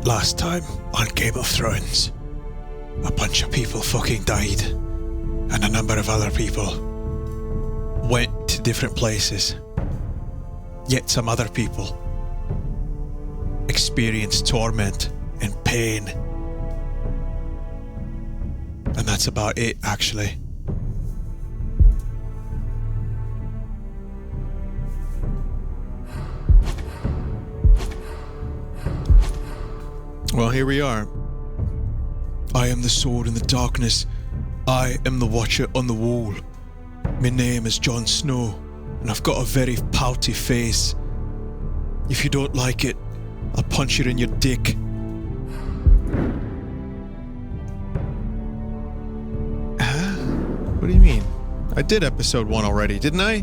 Last time on Game of Thrones, a bunch of people fucking died, and a number of other people went to different places. Yet some other people experienced torment and pain. And that's about it, actually. Well, here we are. I am the sword in the darkness. I am the watcher on the wall. My name is Jon Snow, and I've got a very pouty face. If you don't like it, I'll punch you in your dick. Huh? What do you mean? I did episode 1 already, didn't I?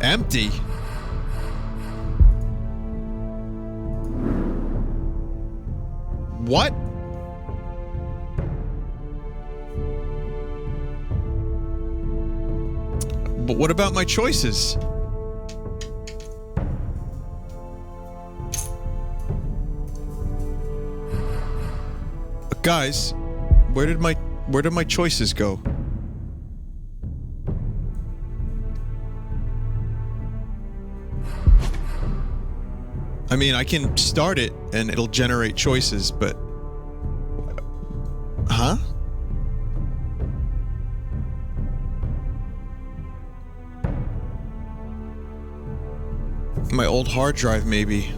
Empty? What? But what about my choices? Guys, where did my choices go? I mean, I can start it and it'll generate choices, but... Huh? My old hard drive, maybe.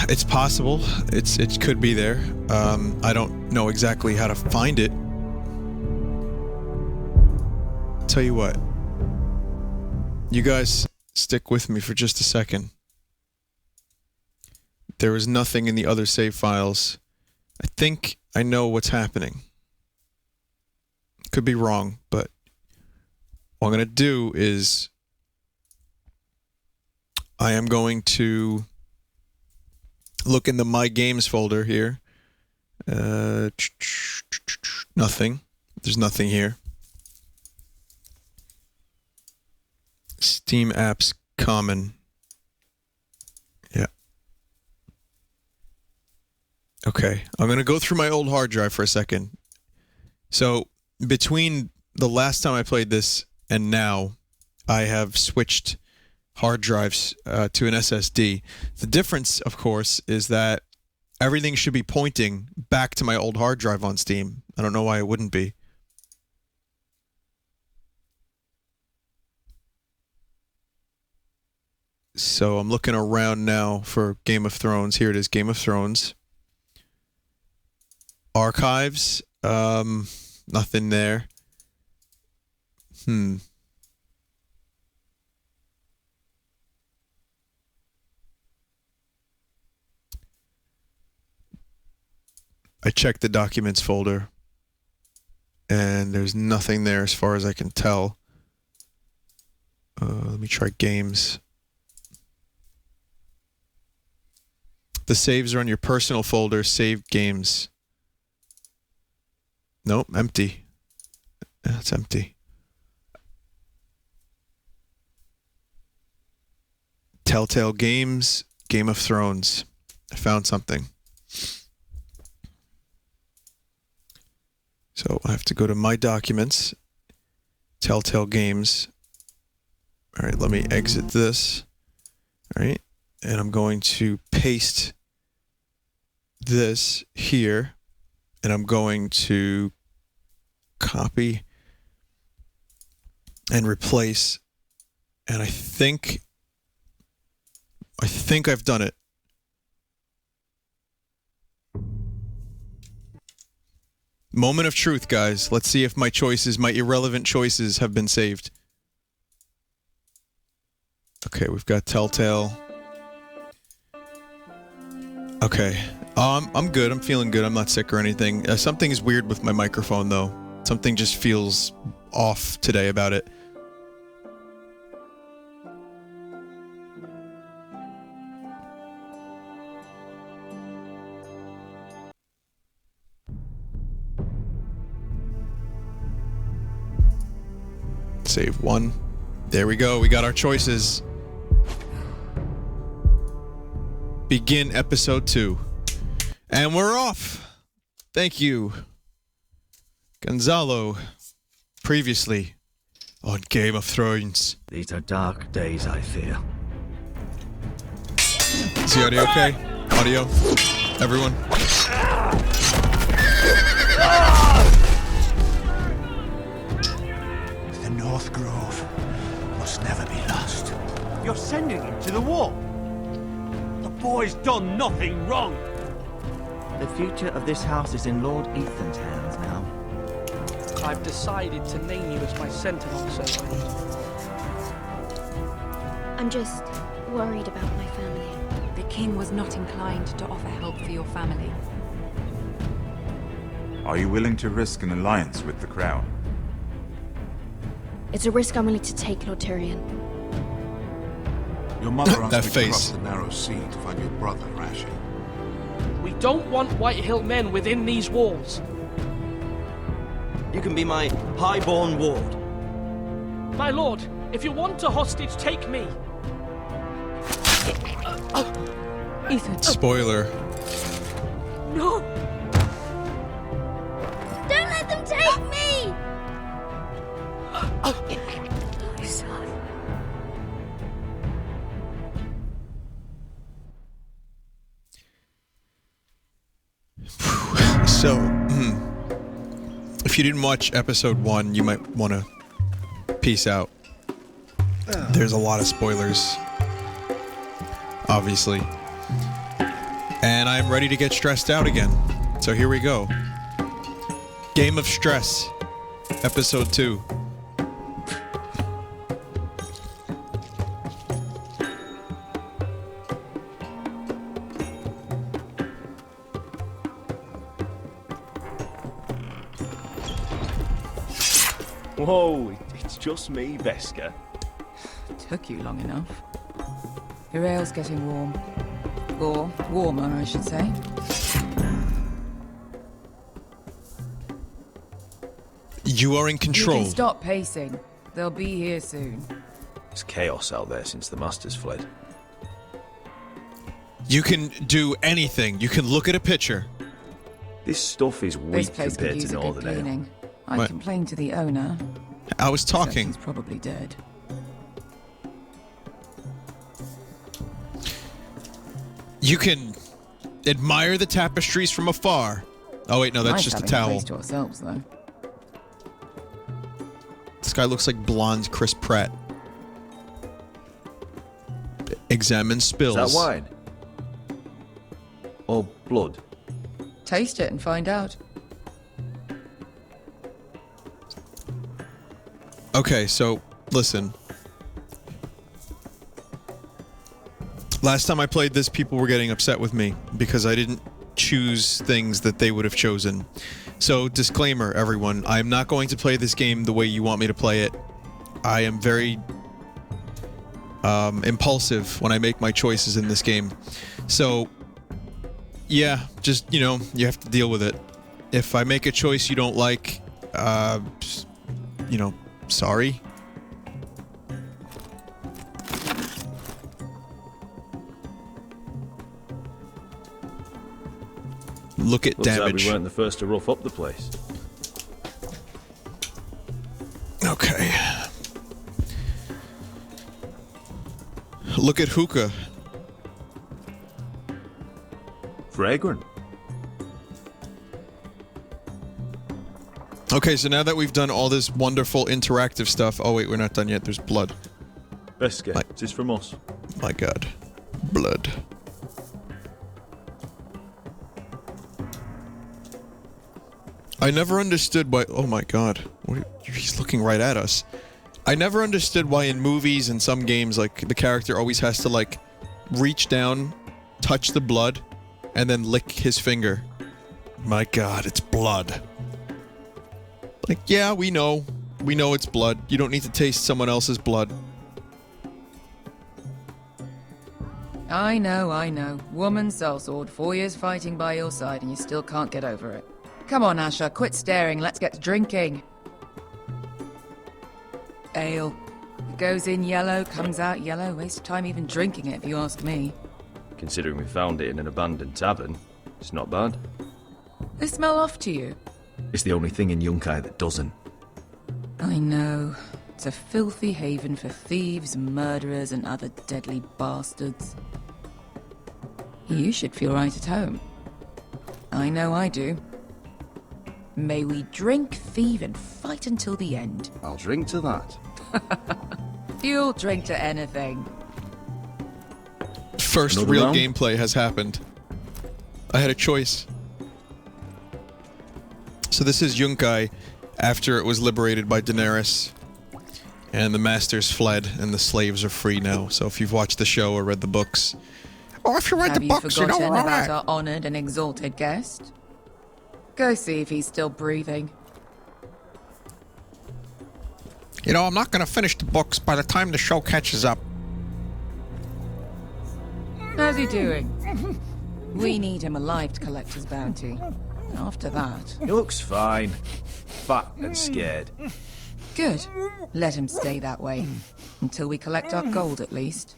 It's possible. It could be there. I don't know exactly how to find it. Tell you what. You guys stick with me for just a second. There is nothing in the other save files. I think I know what's happening. Could be wrong, but what I'm going to do is I am going to look in the My Games folder here. Nothing. There's nothing here. Steam apps common. Yeah. Okay, I'm going to go through my old hard drive for a second. So, between the last time I played this and now, I have switched hard drives to an SSD. The difference, of course, is that everything should be pointing back to my old hard drive on Steam. I don't know why it wouldn't be. So I'm looking around now for Game of Thrones. Here it is, Game of Thrones. Archives, nothing there. I checked the documents folder, and there's nothing there as far as I can tell. Let me try games. The saves are on your personal folder, saved games. Nope, empty. Yeah, it's empty. Telltale Games, Game of Thrones. I found something. So I have to go to My Documents, Telltale Games. All right, let me exit this. All right, and I'm going to paste this here, and I'm going to copy and replace, and I think I've done it. Moment of truth, guys. Let's see if my choices, my irrelevant choices, have been saved. Okay, we've got Telltale. Okay. I'm good. I'm feeling good. I'm not sick or anything. Something is weird with my microphone, though. Something just feels off today about it. Save one. There we go. We got our choices. Begin episode 2. And we're off. Thank you, Gonzalo. Previously on Game of Thrones. These are dark days, I fear. Is the audio okay? Audio? Everyone? The North Grove must never be lost. You're sending him to the war. The boy's done nothing wrong. The future of this house is in Lord Ethan's hands now. I've decided to name you as my sentinel, Sir Wade. I'm just worried about my family. The king was not inclined to offer help for your family. Are you willing to risk an alliance with the Crown? It's a risk I'm willing to take, Lord Tyrion. Your mother asked That me face. to cross the narrow sea to find your brother, Rashid. We don't want White Hill men within these walls. You can be my highborn ward. My lord, if you want a hostage, take me. Ethan. Spoiler. No! Don't let them take me! My son. So, if you didn't watch episode 1, you might want to peace out. There's a lot of spoilers, obviously. And I'm ready to get stressed out again. So here we go. Game of Stress, episode 2. Whoa, it's just me, Veska. Took you long enough. Your ale's getting warm. Or warmer, I should say. You are in You control. can stop pacing. They'll be here soon. It's chaos out there since the Masters fled. You can do anything. You can look at a picture. This stuff is This weak place could compared use to a good Northern Ale. cleaning. I What? complained to the owner. I was Except talking. He's probably dead. You can admire the tapestries from afar. Oh wait, no, that's Nice just a having towel. place to ourselves, though. This guy looks like blonde Chris Pratt. Examine spills. Is that wine? Or blood? Taste it and find out. Okay, so listen. Last time I played this, people were getting upset with me because I didn't choose things that they would have chosen. So, disclaimer, everyone. I am not going to play this game the way you want me to play it. I am very impulsive when I make my choices in this game. So, yeah, just, you have to deal with it. If I make a choice you don't like, sorry. Look at Looks like damage. we weren't the first to rough up the place. Okay. Look at hookah. Fragrant. Okay, so now that we've done all this wonderful interactive stuff... Oh, wait, we're not done yet. There's blood. Veska, Like- this is from us. My god. Blood. I never understood why... Oh my god. He's looking right at us. I never understood why in movies and some games, like, the character always has to, like, reach down, touch the blood, and then lick his finger. My god, it's blood. Like, yeah, we know. We know it's blood. You don't need to taste someone else's blood. I know. Woman sellsword, 4 years fighting by your side, and you still can't get over it. Come on, Asher, quit staring. Let's get to drinking. Ale. goes in yellow, comes out yellow. Waste of time even drinking it, if you ask me. Considering we found it in an abandoned tavern, it's not bad. They smell off to you. It's the only thing in Yunkai that doesn't. I know. It's a filthy haven for thieves, murderers, and other deadly bastards. You should feel right at home. I know I do. May we drink, thieve, and fight until the end. I'll drink to that. You'll drink to anything. First Another real round? gameplay has happened. I had a choice. So this is Yunkai after it was liberated by Daenerys. And the masters fled and the slaves are free now. So if you've watched the show or read the books... Oh, if you read Have the you books, you know forgotten all about that. our honored and exalted guest? Go see if he's still breathing. You know, I'm not going to finish the books by the time the show catches up. How's he doing? We need him alive to collect his bounty. After that... He looks fine. Fat and scared. Good. Let him stay that way. Until we collect our gold, at least.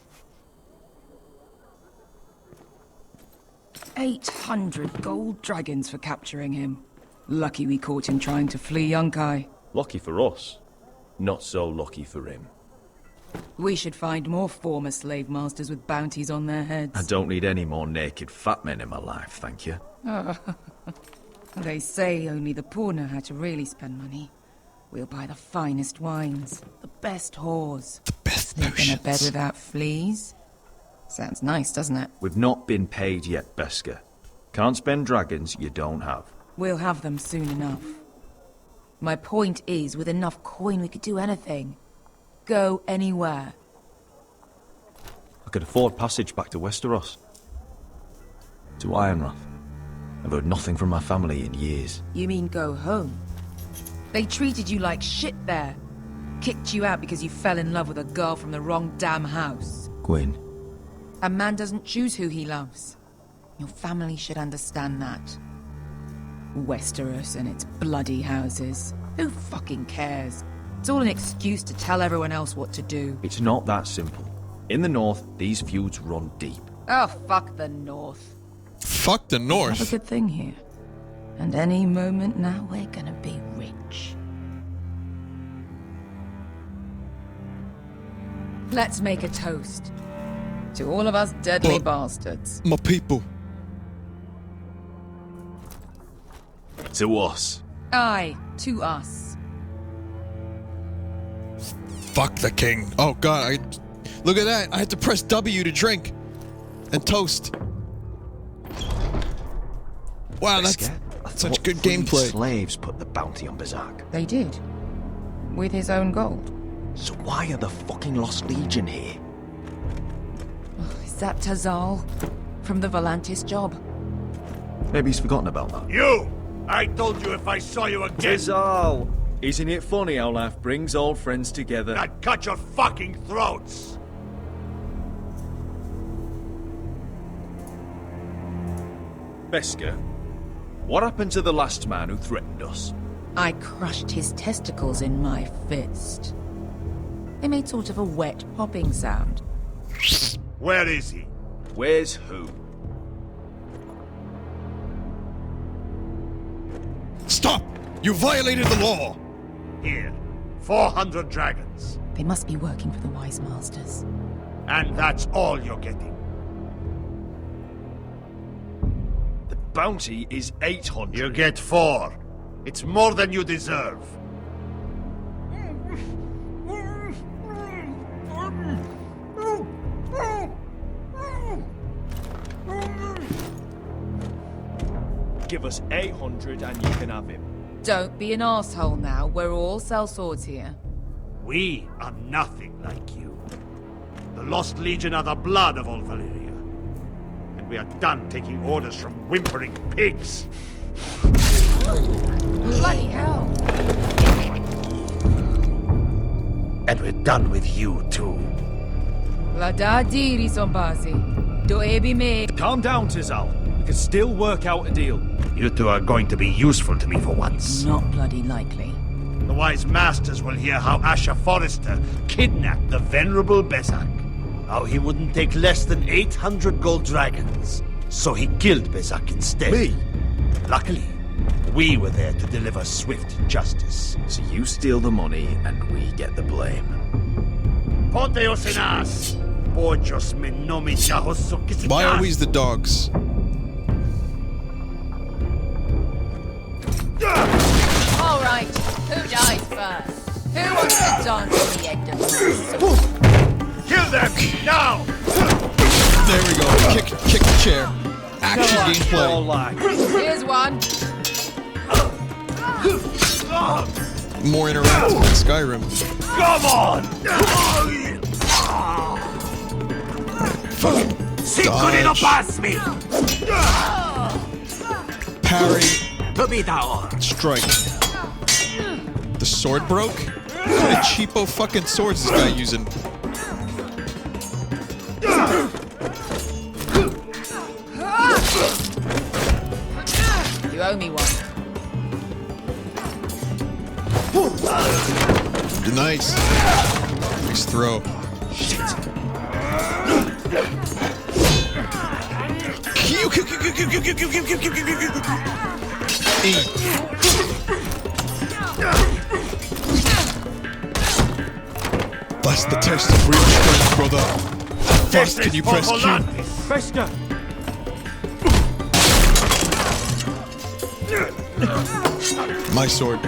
800 gold dragons for capturing him. Lucky we caught him trying to flee Yunkai. Lucky for us. Not so lucky for him. We should find more former slave masters with bounties on their heads. I don't need any more naked fat men in my life, thank you. They say only the poor know how to really spend money. We'll buy the finest wines, the best whores. The best Sleep in a bed potions. without fleas. Sounds nice, doesn't it? We've not been paid yet, Beska. Can't spend dragons you don't have. We'll have them soon enough. My point is, with enough coin we could do anything. Go anywhere. I could afford passage back to Westeros. To Ironrath. I've heard nothing from my family in years. You mean go home? They treated you like shit there. Kicked you out because you fell in love with a girl from the wrong damn house. Gwyn. A man doesn't choose who he loves. Your family should understand that. Westeros and its bloody houses. Who fucking cares? It's all an excuse to tell everyone else what to do. It's not that simple. In the north, these feuds run deep. Oh, fuck the North. Fuck the Have a North. good thing here. And any moment now, we're gonna be rich. Let's make a toast. To all of us deadly But- bastards. My people. To us. Aye, to us. Fuck the king. Oh god, look at that. I had to press W to drink. And toast. Wow, that's such good gameplay. Slaves put the bounty on Berserk. They did. With his own gold. So why are the fucking Lost Legion here? Is that Tazal? From the Volantis job? Maybe he's forgotten about that. You! I told you if I saw you again, Tizal! Isn't it funny how life brings old friends together? I'd cut your fucking throats! Beska, what happened to the last man who threatened us? I crushed his testicles in my fist. They made sort of a wet popping sound. Where is he? Where's who? Stop! You violated the law! Here. 400 dragons. They must be working for the Wise Masters. And that's all you're getting. The bounty is 800. You get 4. It's more than you deserve. Give us 800 and you can have him. Don't be an asshole now. We're all sellswords here. We are nothing like you. The Lost Legion are the blood of all Valyria. And we are done taking orders from whimpering pigs. Bloody hell! And we're done with you, too. La da diri sombazi. Do ebi me. Calm down, Tizal. We can still work out a deal. You two are going to be useful to me for once. Not bloody likely. The wise masters will hear how Asher Forrester kidnapped the venerable Bezak. How he wouldn't take less than 800 gold dragons. So he killed Bezak instead. Me? Luckily, we were there to deliver swift justice. So you steal the money and we get the blame. Ponteos en as! Bojos me nomi chahoso kisikas! Why always the dogs? All right, who dies first? Who wants to dance to the end of this? Kill them! Now! There we go. Kick the chair. Action gameplay. Here's one. More interactive than Skyrim. Come on! Fucking dodge. pass me! Parry. Strike. The sword broke? What kind of cheapo fucking swords is this guy using? You owe me one. Nice. Nice throw. Eat. That's the test of real strength, brother. How fast can you press Q? Fester! My sword.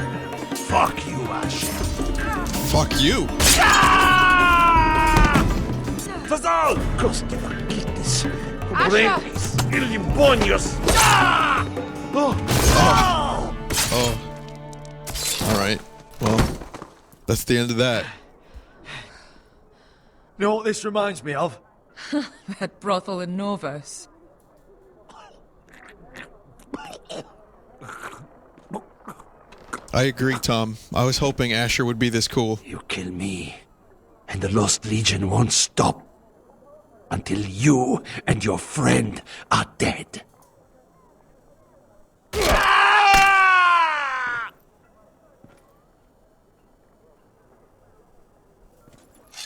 Fuck you, Ash. Fuck you. Fazal! Coste vaquitis. Asha! Brentes. Ilimbonios. Oh. Alright. Well, that's the end of that. You know what this reminds me of? That brothel in Norvos. I agree, Tom. I was hoping Asher would be this cool. You kill me, and the Lost Legion won't stop until you and your friend are dead.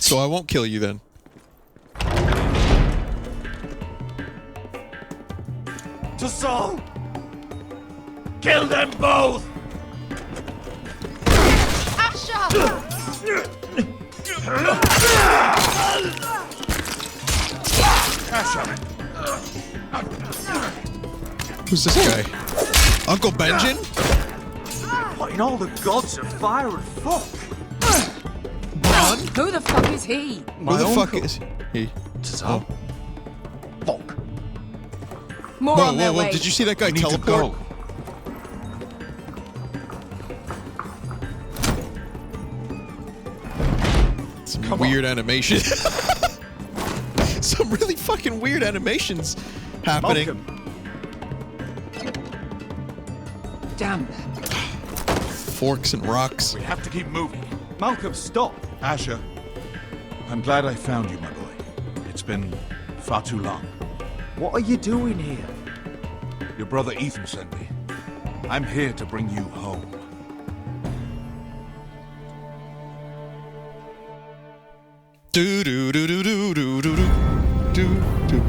So I won't kill you then. To Saul! Kill them both! Who's this guy? Uncle Benjamin? What in all the gods of fire and fuck? Who the fuck is he? Who the fuck is he? Tazal. Fuck. More on their way. Did you see that guy teleport? Some weird animation. Some really fucking weird animations happening. Malcolm. Damn. Forks and rocks. We have to keep moving. Malcolm, stop. Asher, I'm glad I found you, my boy. It's been far too long. What are you doing here? Your brother Ethan sent me. I'm here to bring you home. Do do do do do do do do do do do.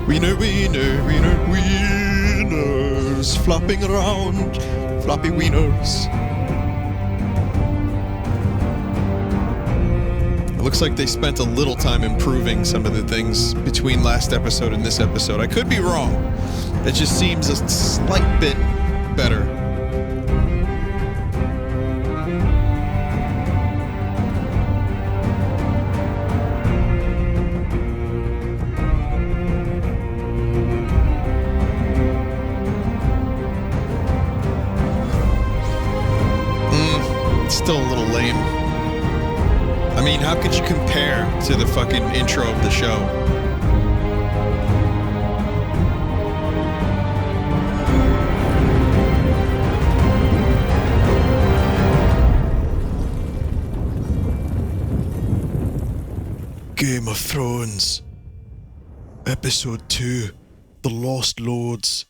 Wiener, wiener, wiener, wieners flopping around, floppy wieners. It looks like they spent a little time improving some of the things between last episode and this episode. I could be wrong. It just seems a slight bit better. Still a little lame. I mean, how could you compare to the fucking intro of the show? Game of Thrones, Episode 2, The Lost Lords,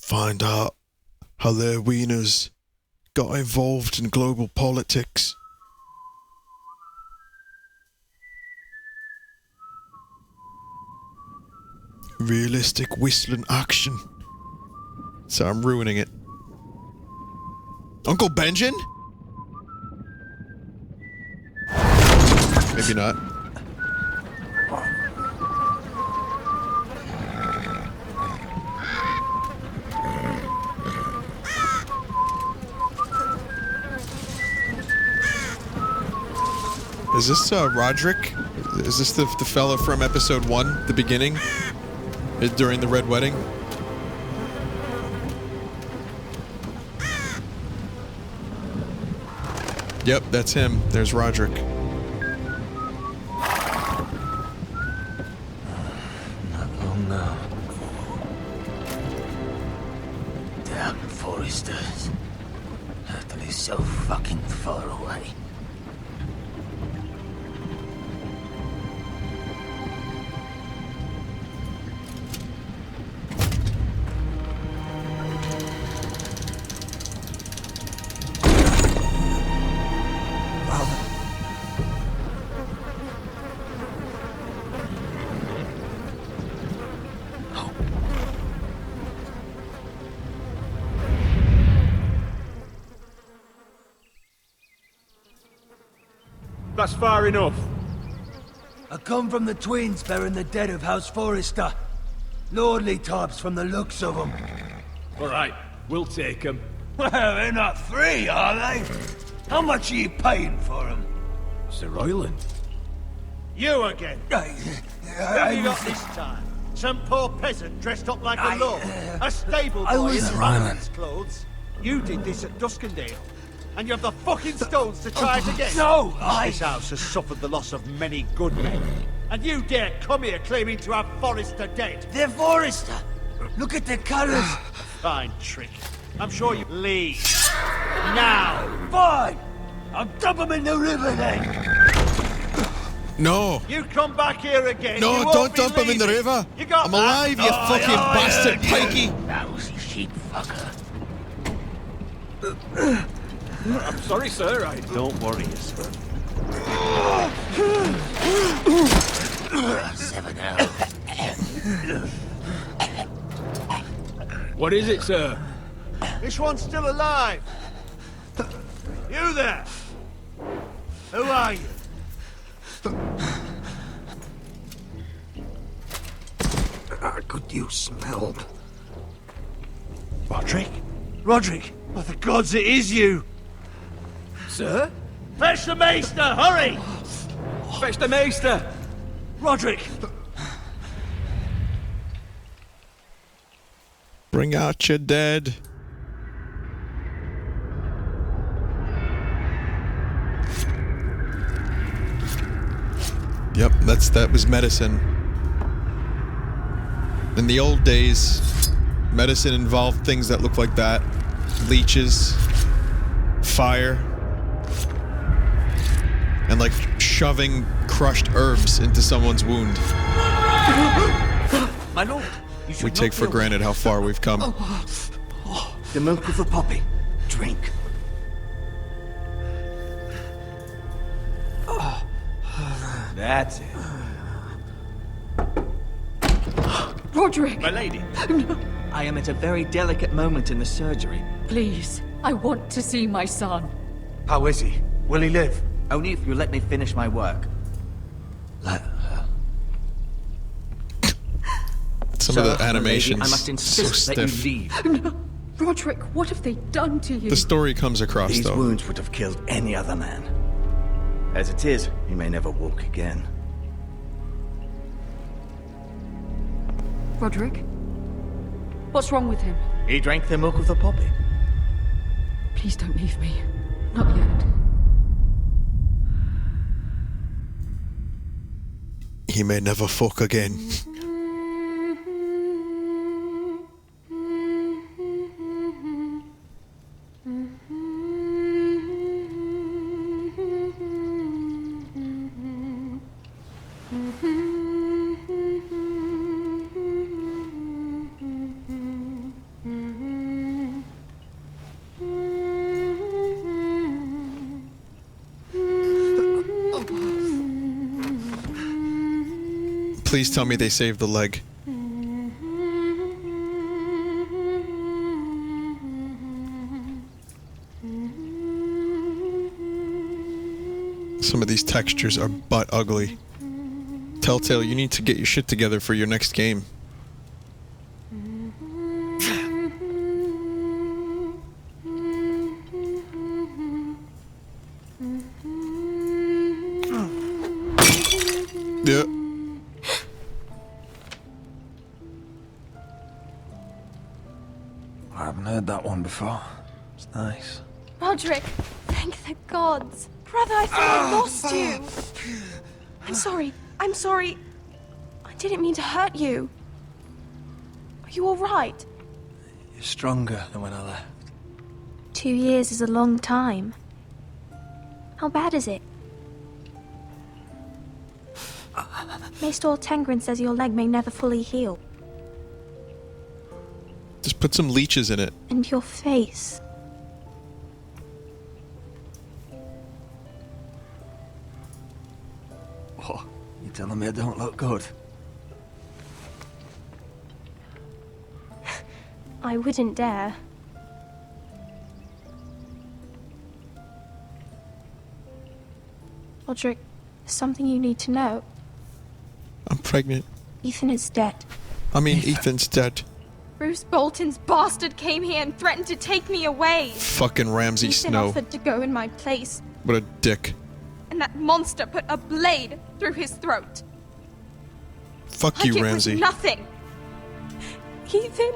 find out how their wieners got involved in global politics. Realistic whistling action. So I'm ruining it. Uncle Benjamin? Maybe not. Is this Roderick? Is this the fella from episode 1, the beginning? During the Red Wedding? Yep, that's him. There's Roderick. Not long now. Damn foresters. That is so fucking far away. That's far enough. I come from the twins bearing the dead of House Forrester. Lordly types from the looks of them. All right, we'll take them. Well, they're not free, are they? How much are you paying for them? Sir Royland. You again. What have you got this time? Some poor peasant dressed up like a lord. A stable boy in Roland's clothes. You did this at Duskendale. And you have the fucking stones to try it again? No, This house has suffered the loss of many good men. And you dare come here claiming to have Forrester dead? They're Forrester! Look at the colours! Fine trick. I'm sure you leave. Now! Fine! I'll dump them in the river then! No! You come back here again. No, you won't don't be dump him in the leaving. river! You got I'm that? alive, you fucking bastard, pikey! Lousy sheep fucker. I'm sorry, sir. Don't worry yourself. 7 out. What is it, sir? This one's still alive. You there? Who are you? Could you smell? Roderick? Roderick! By the gods, it is you! Sir? Fetch the maester, hurry! Fetch the maester! Roderick! Bring out your dead. Yep, that was medicine. In the old days, medicine involved things that look like that. Leeches, fire, and like shoving crushed herbs into someone's wound. My lord, you should We take for granted how far we've come. The milk of the poppy. Drink. That's it. Roderick! My lady. I am at a very delicate moment in the surgery. Please, I want to see my son. How is he? Will he live? Only if you let me finish my work. Let her. Some Sir, of the my lady, animations I must so insist that stiff. you leave. No. Roderick, what have they done to you? The story comes across These though. wounds would have killed any other man. As it is, he may never walk again. Roderick? What's wrong with him? He drank the milk of the poppy. Please don't leave me. Not yet. He may never fuck again. Please tell me they saved the leg. Some of these textures are butt ugly. Telltale, you need to get your shit together for your next game. Yeah. I haven't heard that one before. It's nice. Roderick, thank the gods. Brother, I thought I lost you. I'm sorry. I didn't mean to hurt you. Are you all right? You're stronger than when I left. 2 years is a long time. How bad is it? Maester Tengrin says your leg may never fully heal. Just put some leeches in it. And your face. Oh, you telling me I don't look good? I wouldn't dare. Roderick, there's something you need to know. I'm pregnant. Ethan is dead. I mean, Ethan's dead. Bruce Bolton's bastard came here and threatened to take me away. Fucking Ramsay Ethan Snow. offered to go in my place, What a dick. and that monster put a blade through his throat. Fuck Like you, it Ramsay. was nothing. Ethan.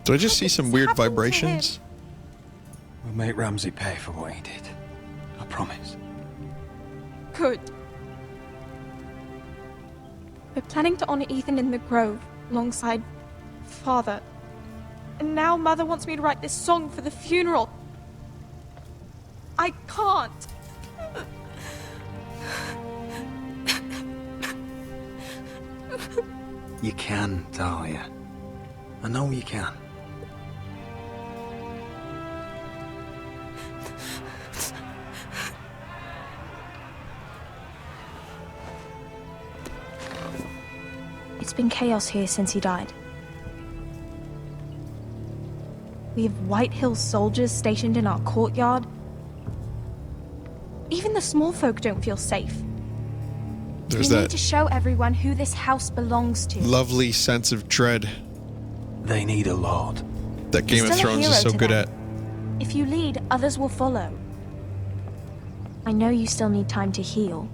Did I just see some weird vibrations? We'll make Ramsay pay for what he did. I promise. Good. We're planning to honor Ethan in the Grove, alongside Father. And now Mother wants me to write this song for the funeral. I can't. You can, Talia. I know you can. It's been chaos here since he died. We have White Hill soldiers stationed in our courtyard. Even the small folk don't feel safe. There's We need that to show everyone who this house belongs to. lovely sense of dread They need a lord. that Game of Still a Thrones is hero so to good them. at. If you lead, others will follow. I know you still need time to heal,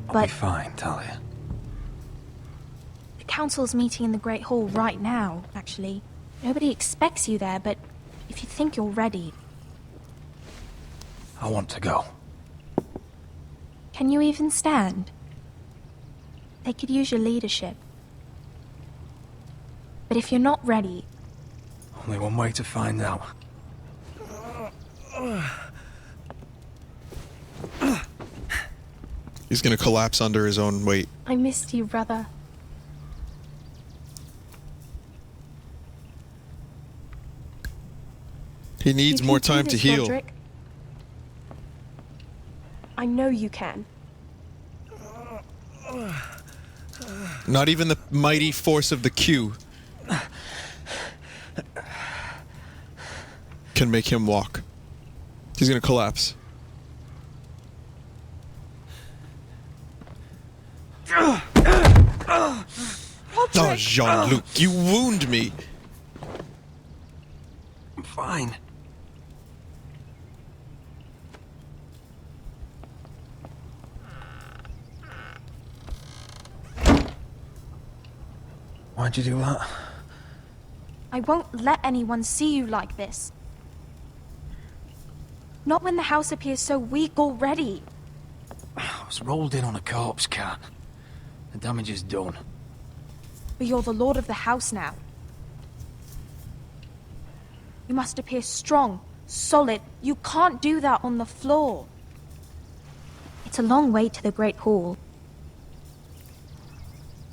I'll but be fine, Talia. the council's meeting in the Great Hall right now, actually. Nobody expects you there, but if you think you're ready, I want to go. can you even stand? They could use your leadership. But if you're not ready, Only one way to find out. He's gonna collapse under his own weight. I missed you, brother. He needs You more can do time to this, heal. Roderick. I know you can. Not even the mighty force of the Q can make him walk. He's gonna collapse. Oh, Jean-Luc, you wound me. I'm fine. Why'd you do that? I won't let anyone see you like this. Not when the house appears so weak already. I was rolled in on a corpse cart. The damage is done. But you're the lord of the house now. You must appear strong, solid. You can't do that on the floor. It's a long way to the Great Hall.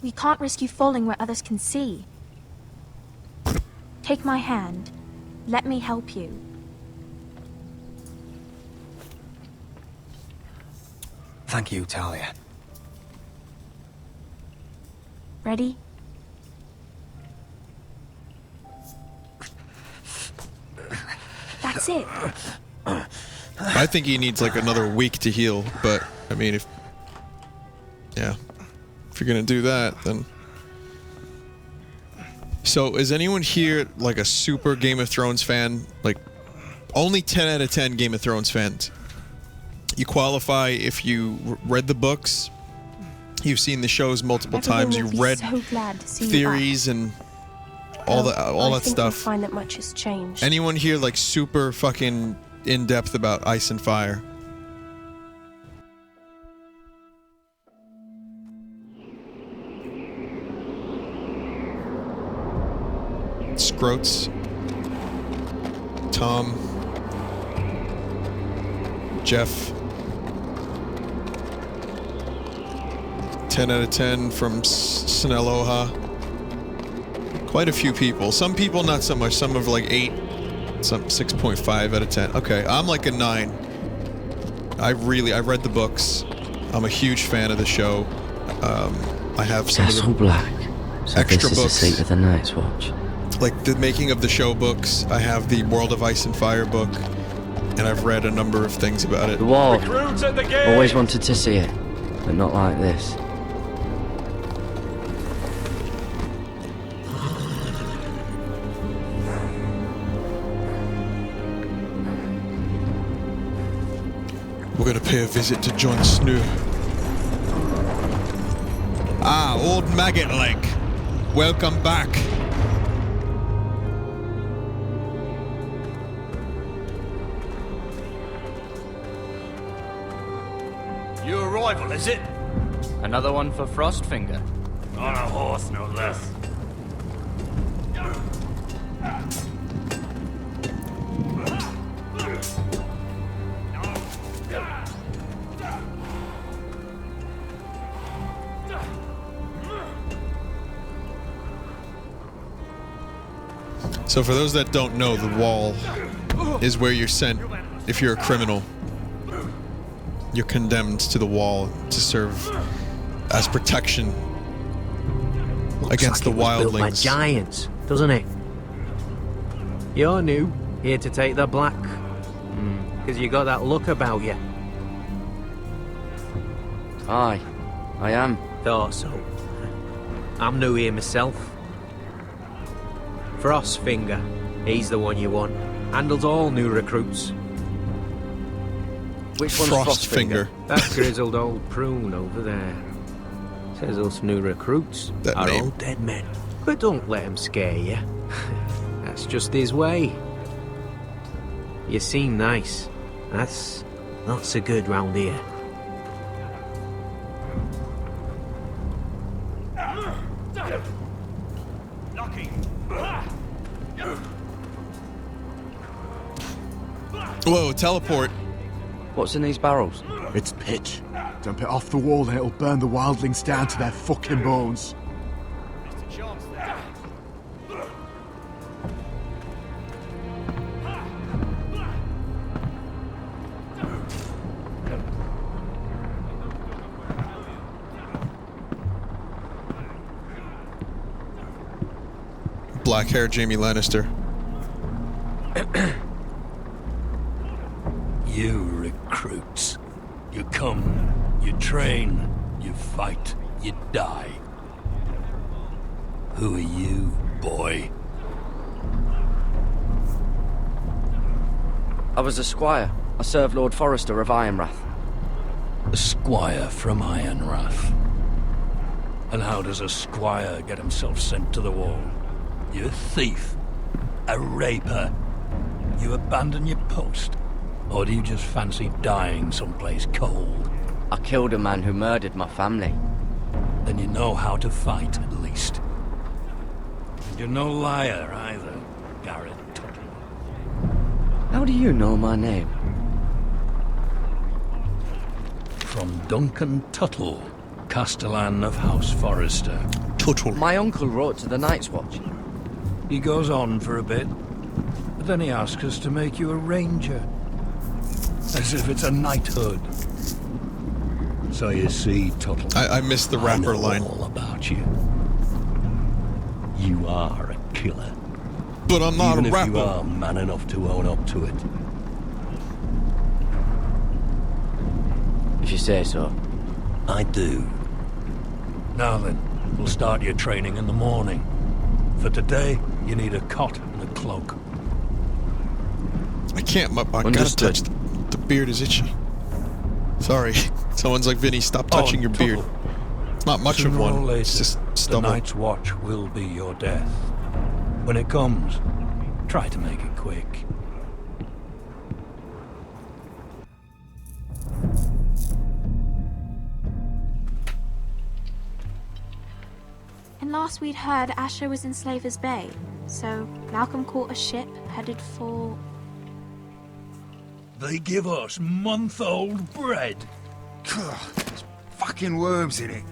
We can't risk you falling where others can see. Take my hand. Let me help you. Thank you, Talia. Ready? That's it. I think he needs like another week to heal, but I mean, if you're gonna do that, then. So, is anyone here like a super Game of Thrones fan? Like, only 10 out of 10 Game of Thrones fans. You qualify if you read the books, you've seen the shows multiple times, you read so glad to see theories and all that stuff. I find that much has changed. Anyone here like super fucking in depth about Ice and Fire? Scroats, Tom, Jeff. 10 out of 10 from Sinaloa. Quite a few people. Some people not so much. Some have like 8, some 6.5 out of 10. Okay, I'm like a 9. I read the books. I'm a huge fan of the show. I have some That's of the all black. So extra this is books. the seat of the Night's Watch. Like the making of the show books. I have the World of Ice and Fire book, and I've read a number of things about it. The wall. Recruits at the gate! Always wanted to see it, but not like this. We're gonna pay a visit to Jon Snow. Ah, old maggot leg. Welcome back. New arrival, is it? Another one for Frostfinger. On a horse, no less. So for those that don't know, the wall is where you're sent if you're a criminal. You're condemned to the wall to serve as protection against the wildlings. Built by giants, doesn't it? You're new, here to take the black. Because you got that look about you. Aye, I am. Thought so. I'm new here myself. Frostfinger, he's the one you want. Handles all new recruits. Which one's Frostfinger? That grizzled old prune over there. Says us new recruits That are name. all dead men. But don't let him scare you. That's just his way. You seem nice. That's not so good round here. Whoa, teleport. What's in these barrels? It's pitch. Dump it off the wall and it'll burn the wildlings down to their fucking bones. Black hair Jamie Lannister. You recruits. You come, you train, you fight, you die. Who are you, boy? I was a squire. I served Lord Forrester of Ironrath. A squire from Ironrath. And how does a squire get himself sent to the wall? You a thief? A raper? You abandon your post? Or do you just fancy dying someplace cold? I killed a man who murdered my family. Then you know how to fight, at least. And you're no liar, either, Garrett Tuttle. How do you know my name? From Duncan Tuttle, Castellan of House Forrester. Tuttle. My uncle wrote to the Night's Watch. He goes on for a bit, but then he asks us to make you a ranger. As if it's a knighthood. So you see, Tuttle. I missed the rapper I know line. all about you. You are a killer. But I'm not Even a if rapper. you are man enough to own up to it. If you say so. I do. Now then, we'll start your training in the morning. For today, you need a cot and a cloak. I can't. I gotta touch the beard is itchy. Sorry. Someone's like, Vinny, stop touching your beard. It's not much of Sooner or one. later, It's just the stubble. Night's Watch will be your death. When it comes, try to make it quick. And last we'd heard, Asher was in Slaver's Bay. So Malcolm caught a ship headed for... They give us month-old bread. There's fucking worms in it.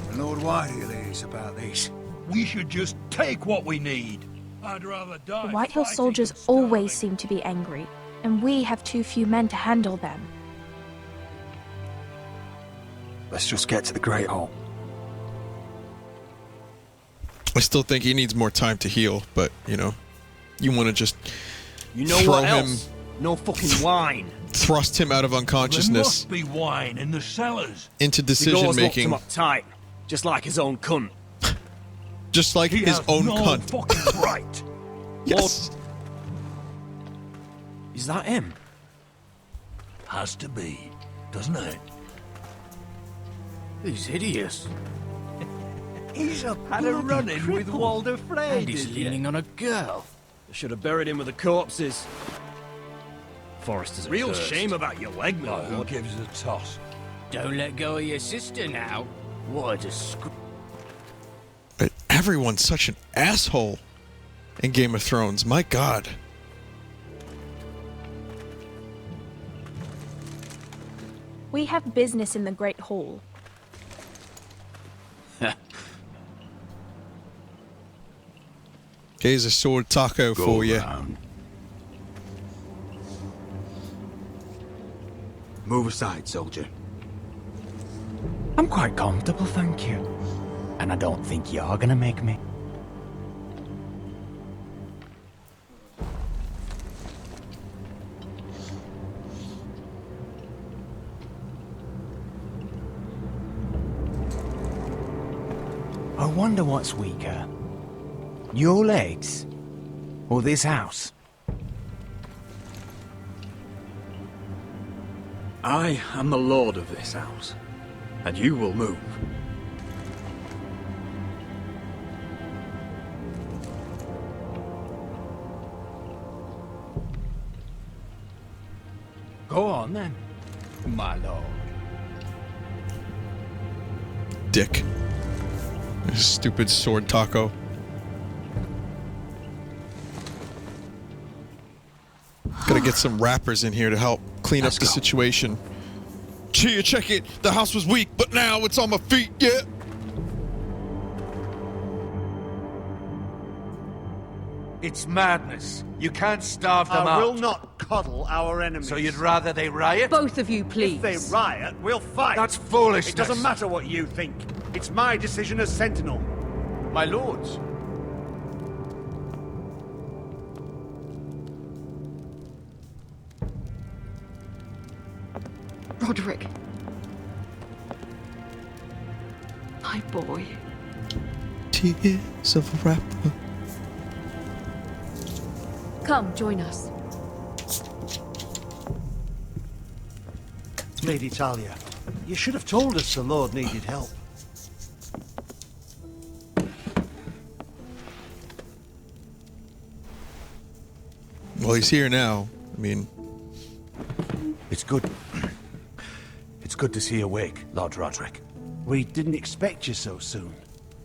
And Lord Whitehill is about this. We should just take what we need. I'd rather die. The Whitehill soldiers always seem to be angry, and we have too few men to handle them. Let's just get to the Great Hall. I still think he needs more time to heal, but, you know, you want to just You know throw what him, else? No fucking wine. thrust him out of There unconsciousness must be wine in the cellars. into The decision door's locked him making, up tight, just like his own cunt. just like He his has own no cunt. fucking right. Yes. Is that him? Has to be, doesn't it? He's hideous. He's a Had a run-in with Walder Frey, And he's leaning on a girl. They should have buried him with the corpses. Forrester's a Real cursed. shame about your leg, my Who lord. gives a toss? Don't let go of your sister now. What a disgrace. But everyone's such an asshole in Game of Thrones. My God. We have business in the Great Hall. Here's a sword taco for you. Move aside, soldier. I'm quite comfortable, thank you. And I don't think you're gonna make me. I wonder what's weaker. Your legs? Or this house? I am the lord of this house, and you will move. Go on then, my lord. Dick. Stupid sword taco. Gotta get some rappers in here to help clean up the situation. Gee, check it. The house was weak, but now it's on my feet, yeah. It's madness. You can't starve them I out. will not coddle our enemies. So you'd rather they riot? Both of you, please. If they riot, we'll fight. That's foolishness. It doesn't matter what you think. It's my decision as Sentinel. My lords. Roderick. My boy. Tears of a rapper. Come, join us. Lady Talia, you should have told us the Lord needed help. Well, he's here now. I mean, It's good. It's good to see you awake, Lord Roderick. We didn't expect you so soon.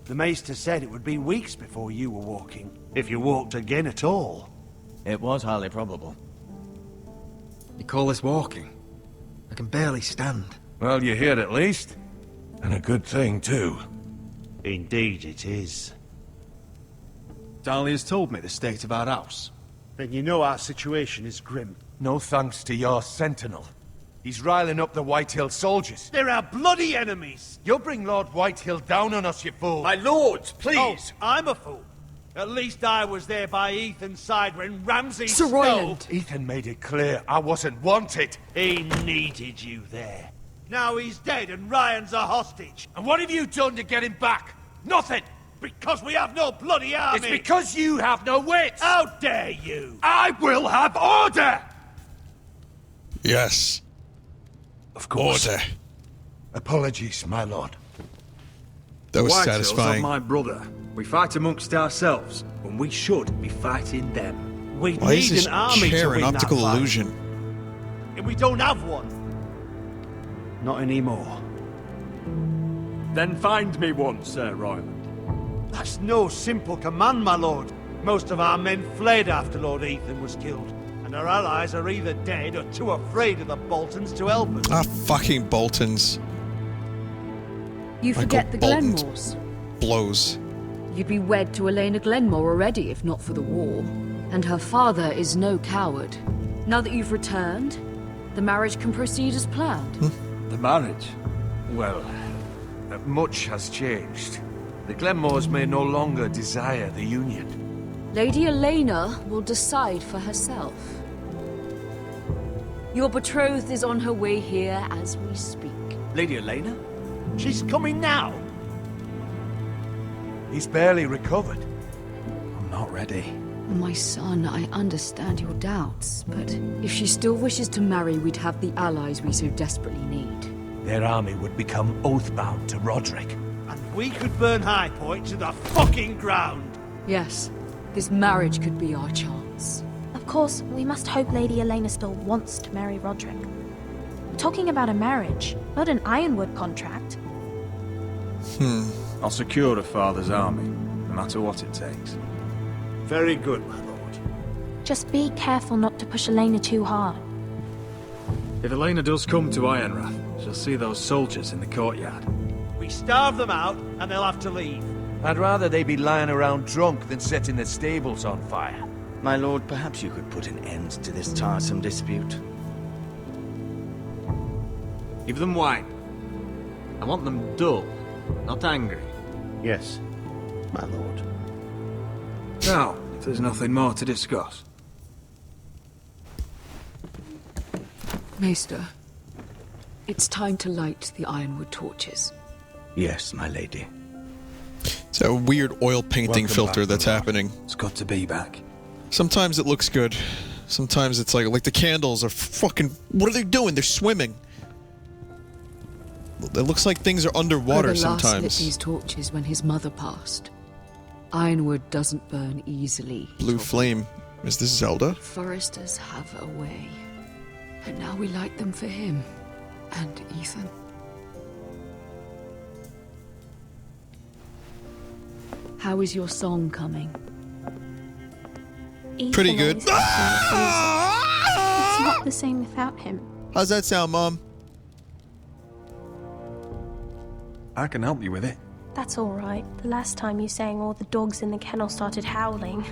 The Maester said it would be weeks before you were walking, if you walked again at all. It was highly probable. You call this walking? I can barely stand. Well, you're here at least. And a good thing, too. Indeed it is. Dahlia's told me the state of our house. Then you know our situation is grim. No thanks to your sentinel. He's riling up the Whitehill soldiers. They're our bloody enemies. You'll bring Lord Whitehill down on us, you fool. My lords, please. Oh, I'm a fool. At least I was there by Ethan's side when Ramsay Sir stole... Royland. Ethan made it clear I wasn't wanted. He needed you there. Now he's dead and Ryan's a hostage. And what have you done to get him back? Nothing. Because we have no bloody army. It's because you have no wits. How dare you? I will have order. Yes. Of course. Order. Apologies, my lord. That was Whitehill's satisfying. not my brother. We fight amongst ourselves when we should be fighting them. We Why is need this an army chair to an win optical that fight. illusion? And we don't have one. Not anymore. Then find me one, Sir Royland. That's no simple command, my lord. Most of our men fled after Lord Ethan was killed. And our allies are either dead or too afraid of the Boltons to help us. Ah, fucking Boltons. You forget the Bolton Glenmores. Blows. You'd be wed to Elena Glenmore already if not for the war. And her father is no coward. Now that you've returned, the marriage can proceed as planned. The marriage? Well, much has changed. The Glenmores may no longer desire the union. Lady Elena will decide for herself. Your betrothed is on her way here as we speak. Lady Elena? She's coming now. He's barely recovered. I'm not ready. My son, I understand your doubts, but if she still wishes to marry, we'd have the allies we so desperately need. Their army would become oath-bound to Roderick. And we could burn High Point to the fucking ground. Yes, this marriage could be our chance. Of course, we must hope Lady Elena still wants to marry Roderick. We're talking about a marriage, not an Ironwood contract. I'll secure her father's army, no matter what it takes. Very good, my lord. Just be careful not to push Elena too hard. If Elena does come to Ironrath, she'll see those soldiers in the courtyard. We starve them out, and they'll have to leave. I'd rather they be lying around drunk than setting the stables on fire. My lord, perhaps you could put an end to this tiresome dispute. Give them wine. I want them dull, not angry. Yes, my lord. Now, if there's nothing more to discuss. Maester, it's time to light the Ironwood torches. Yes, my lady. It's a weird oil painting Welcome filter back, that's happening. It's good to be back. Sometimes it looks good. Sometimes it's like the candles are fucking... What are they doing? They're swimming. It looks like things are underwater Brother last lit sometimes. these torches when his mother passed. Ironwood doesn't burn easily. Blue flame. Is this Zelda? Foresters have a way. And now we light them for him. And Ethan. How is your song coming? Ethan Pretty good. always has to music. It's not the same without him. How's that sound, Mom? I can help you with it. That's all right. The last time you sang, all the dogs in the kennel started howling.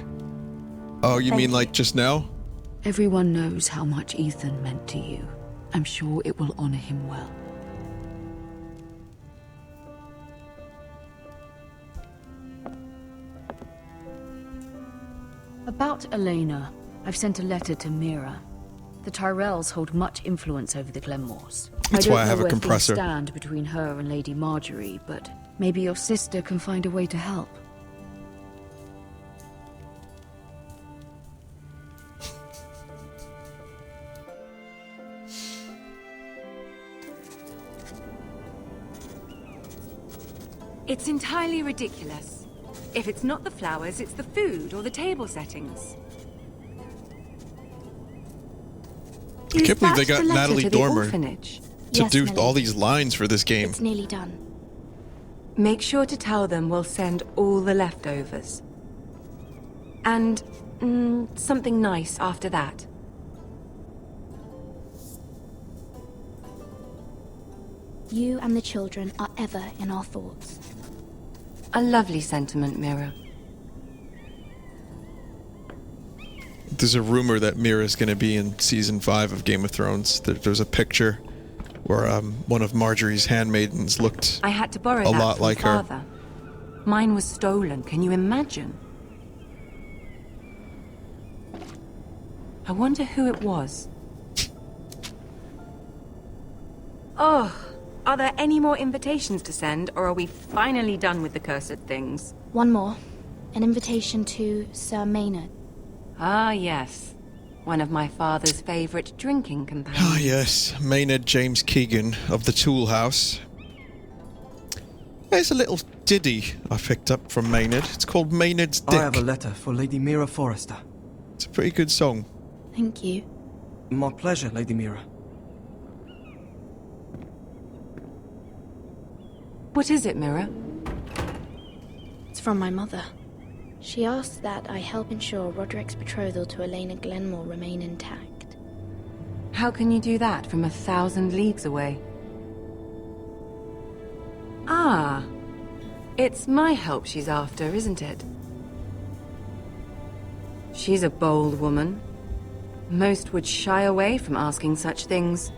Oh, you Thank mean like just now? Everyone knows how much Ethan meant to you. I'm sure it will honor him well. About Elena, I've sent a letter to Mira. The Tyrells hold much influence over the Glenmores. That's why I have a where compressor. things stand between her and Lady Marjorie, but maybe your sister can find a way to help. It's entirely ridiculous. If it's not the flowers, it's the food or the table settings. I can't believe they Is that got the letter Natalie to the Dormer orphanage? to Yes, do Millie. all these lines for this game. It's nearly done. Make sure to tell them we'll send all the leftovers. And something nice after that. You and the children are ever in our thoughts. A lovely sentiment, Mira. There's a rumor that Mira's going to be in season 5 of Game of Thrones. There's a picture where one of Marjorie's handmaidens looked I had to borrow a that lot from like her. Father. Mine was stolen. Can you imagine? I wonder who it was. Oh, are there any more invitations to send, or are we finally done with the cursed things? One more. An invitation to Sir Maynard. Ah, yes. One of my father's favorite drinking companions. Ah, yes. Maynard James Keegan of the Tool House. There's a little ditty I picked up from Maynard. It's called Maynard's Dick. I have a letter for Lady Mira Forrester. It's a pretty good song. Thank you. My pleasure, Lady Mira. What is it, Mira? It's from my mother. She asks that I help ensure Roderick's betrothal to Elena Glenmore remain intact. How can you do that from 1,000 leagues away? Ah, it's my help she's after, isn't it? She's a bold woman. Most would shy away from asking such things.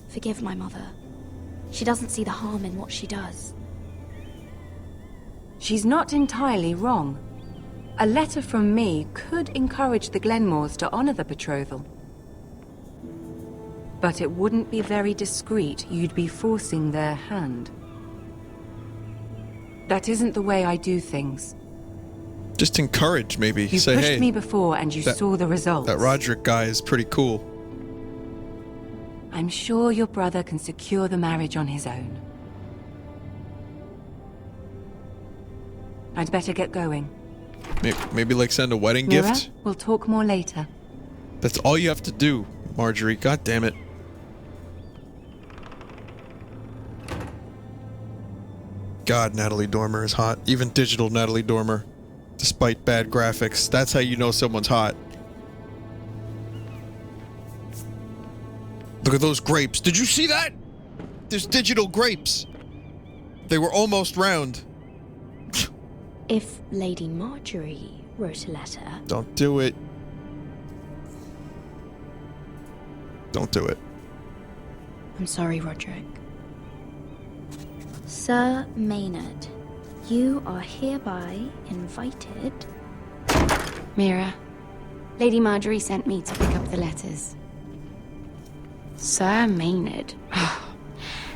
Forgive my mother. She doesn't see the harm in what she does. She's not entirely wrong. A letter from me could encourage the Glenmores to honor the betrothal. But it wouldn't be very discreet. You'd be forcing their hand. That isn't the way I do things. Just encourage, maybe. You Say, pushed hey, me before and you saw the results. That Roderick guy is pretty cool. I'm sure your brother can secure the marriage on his own. I'd better get going. Maybe like send a wedding Mira, gift? we'll talk more later. That's all you have to do, Marjorie. God damn it. God, Natalie Dormer is hot. Even digital Natalie Dormer. Despite bad graphics. That's how you know someone's hot. Look at those grapes. Did you see that? There's digital grapes. They were almost round. If Lady Marjorie wrote a letter... Don't do it. Don't do it. I'm sorry, Roderick. Sir Maynard, you are hereby invited... Mira, Lady Marjorie sent me to pick up the letters. Sir Maynard.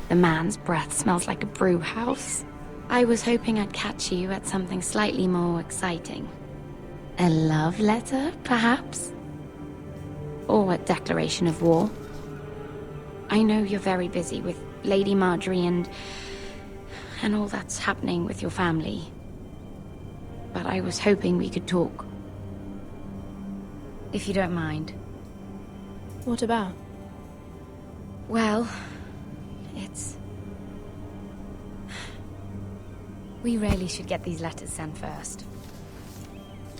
The man's breath smells like a brew house. I was hoping I'd catch you at something slightly more exciting. A love letter, perhaps? Or a declaration of war. I know you're very busy with Lady Marjorie and all that's happening with your family. But I was hoping we could talk. If you don't mind. What about? Well, we really should get these letters sent first.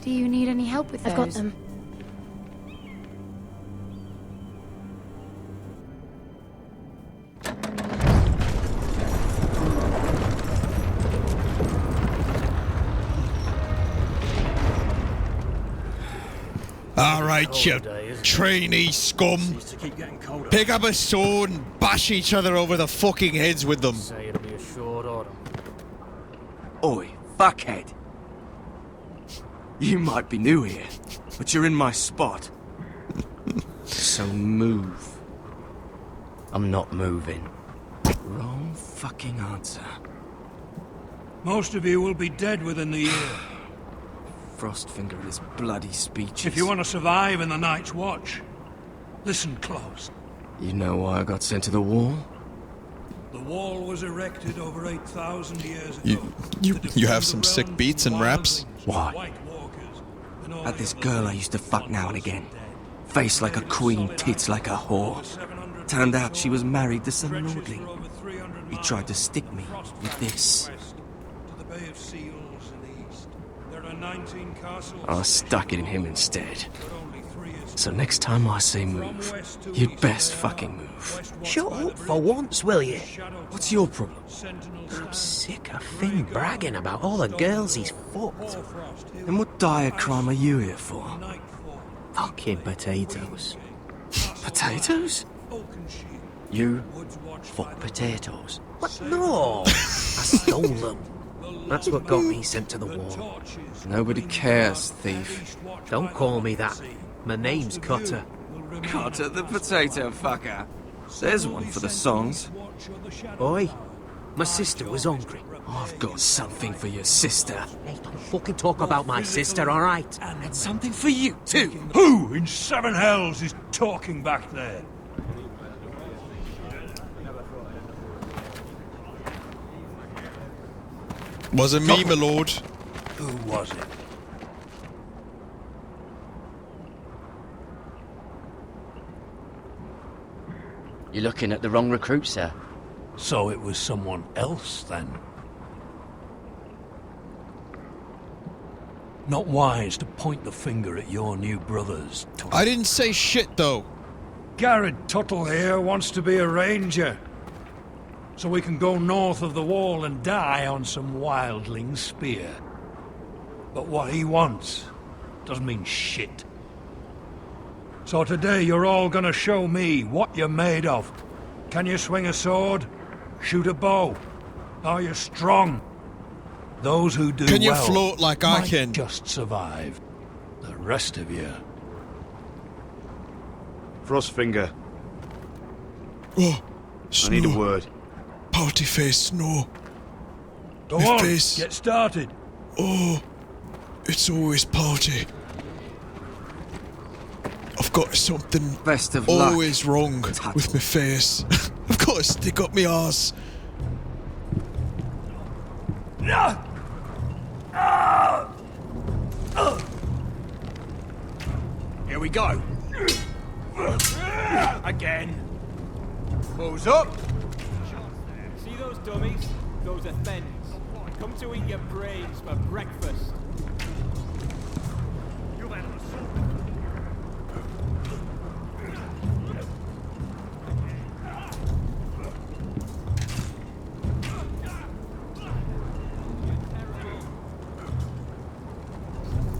Do you need any help with those? I've got them. Alright, you trainee scum. Pick up a sword and bash each other over the fucking heads with them. Say it'll be a short order. Oi, fuckhead. You might be new here, but you're in my spot. So move. I'm not moving. Wrong fucking answer. Most of you will be dead within the year. Frostfinger and his bloody speeches. If you want to survive in the Night's Watch, listen close. You know why I got sent to the wall? The wall was erected over 8,000 years ago. You have some sick beats and raps? Why? Had this girl I used to fuck now and again. Face like a queen, tits like a whore. Turned out she was married to some lordling. He tried to stick me with this. I stuck it in him instead. So next time I say move, you'd best fucking move. Shut up for once, will you? What's your problem? I'm sick of Finn bragging about all the girls he's fucked. And what dire crime are you here for? fucking potatoes. Potatoes? You fuck potatoes? What? No! I stole them. That's what got me sent to the wall. Nobody cares, thief. Don't call me that. My name's Cutter. Cutter the potato fucker. There's one for the songs. Oi, my sister was hungry. I've got something for your sister. Hey, don't fucking talk about my sister, alright? And something for you, too. Who in seven hells is talking back there? Wasn't me, my lord. Who was it? You're looking at the wrong recruit, sir. So it was someone else, then? Not wise to point the finger at your new brothers, Tuttle. I didn't say shit, though. Garrett Tuttle here wants to be a ranger. So we can go north of the wall and die on some wildling spear. But what he wants doesn't mean shit. So today you're all gonna show me what you're made of. Can you swing a sword? Shoot a bow? Are you strong? Those who do Can you well float like I might can? just survive. The rest of you... Frostfinger, Oh, I need a snow. word. Party face snow. Go My on, face. get started. Oh, it's always party. I've got something Best of luck. always wrong with my face. I've got to stick up my arse. Here we go. Again. Who's up? See those dummies? Those are thens. Come to eat your brains for breakfast.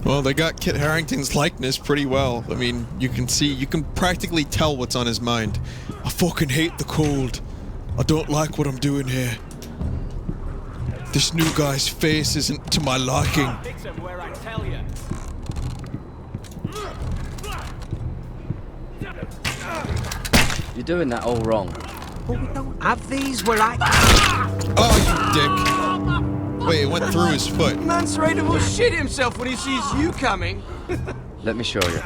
Well, they got Kit Harington's likeness pretty well. I mean, you can practically tell what's on his mind. I fucking hate the cold. I don't like what I'm doing here. This new guy's face isn't to my liking. Hit him where I tell you. You're doing that all wrong. But we don't have these where I... Oh, you dick. Wait, it went through his foot. Man's ready to shit himself when he sees you coming. Let me show you.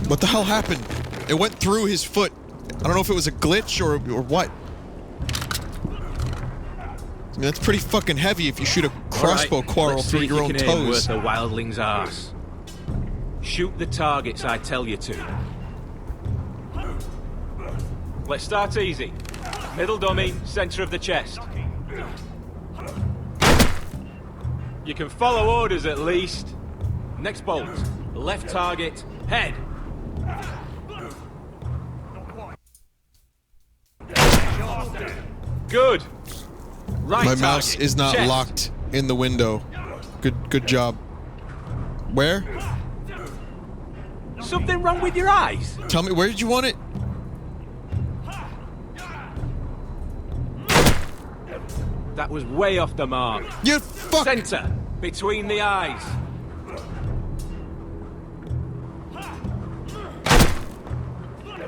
What the hell happened? It went through his foot. I don't know if it was a glitch or what. I mean, that's pretty fucking heavy if you shoot a crossbow quarrel through your own toes. Worth a wildling's arse. Shoot the targets I tell you to. Let's start easy. Middle dummy, center of the chest. You can follow orders at least. Next bolt. Left target, head. Good. Right My target, mouse is not chest. locked in the window. Good job. Where? Something wrong with your eyes? Tell me, where did you want it? That was way off the mark. You fuck! Center, between the eyes.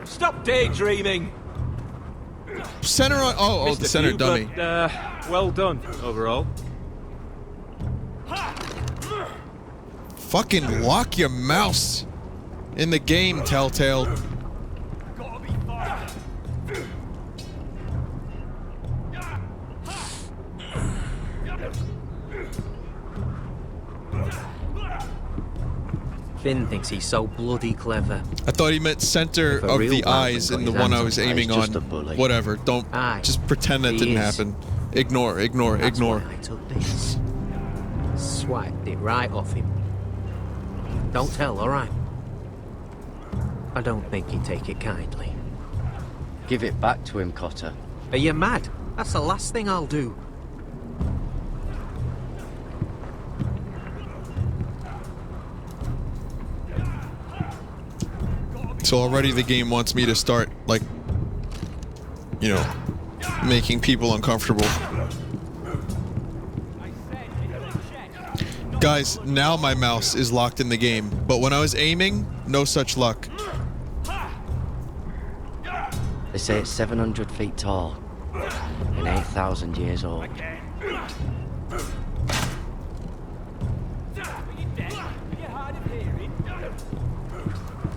Stop daydreaming. Center on. Oh, Missed the a center few, dummy. But, well done overall. Fucking lock your mouse in the game, Telltale. Finn thinks he's so bloody clever. I thought he meant center If a of real the man eyes got in the his one I hands was on that, aiming he's just on. a bully. Whatever. Don't Aye, just pretend that he didn't is. happen. Ignore. That's why I took this. Swiped it right off him. Don't tell, alright? I don't think he'd take it kindly. Give it back to him, Cotter. Are you mad? That's the last thing I'll do. So already the game wants me to start, like, you know, making people uncomfortable. Guys, now my mouse is locked in the game, but when I was aiming, no such luck. They say it's 700 feet tall and 8,000 years old.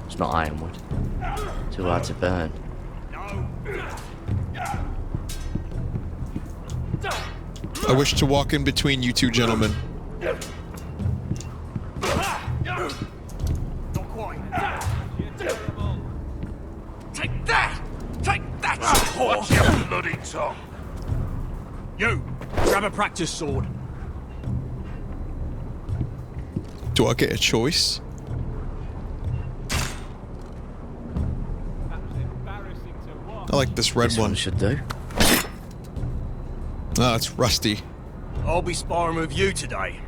It's not ironwood. Too hard to burn. I wish to walk in between you two gentlemen. Take that! Take that, you Watch whore! your bloody tongue! You! Grab a practice sword. Do I get a choice? I like this red one. Should do. Oh, it's rusty. I'll be sparring with you today.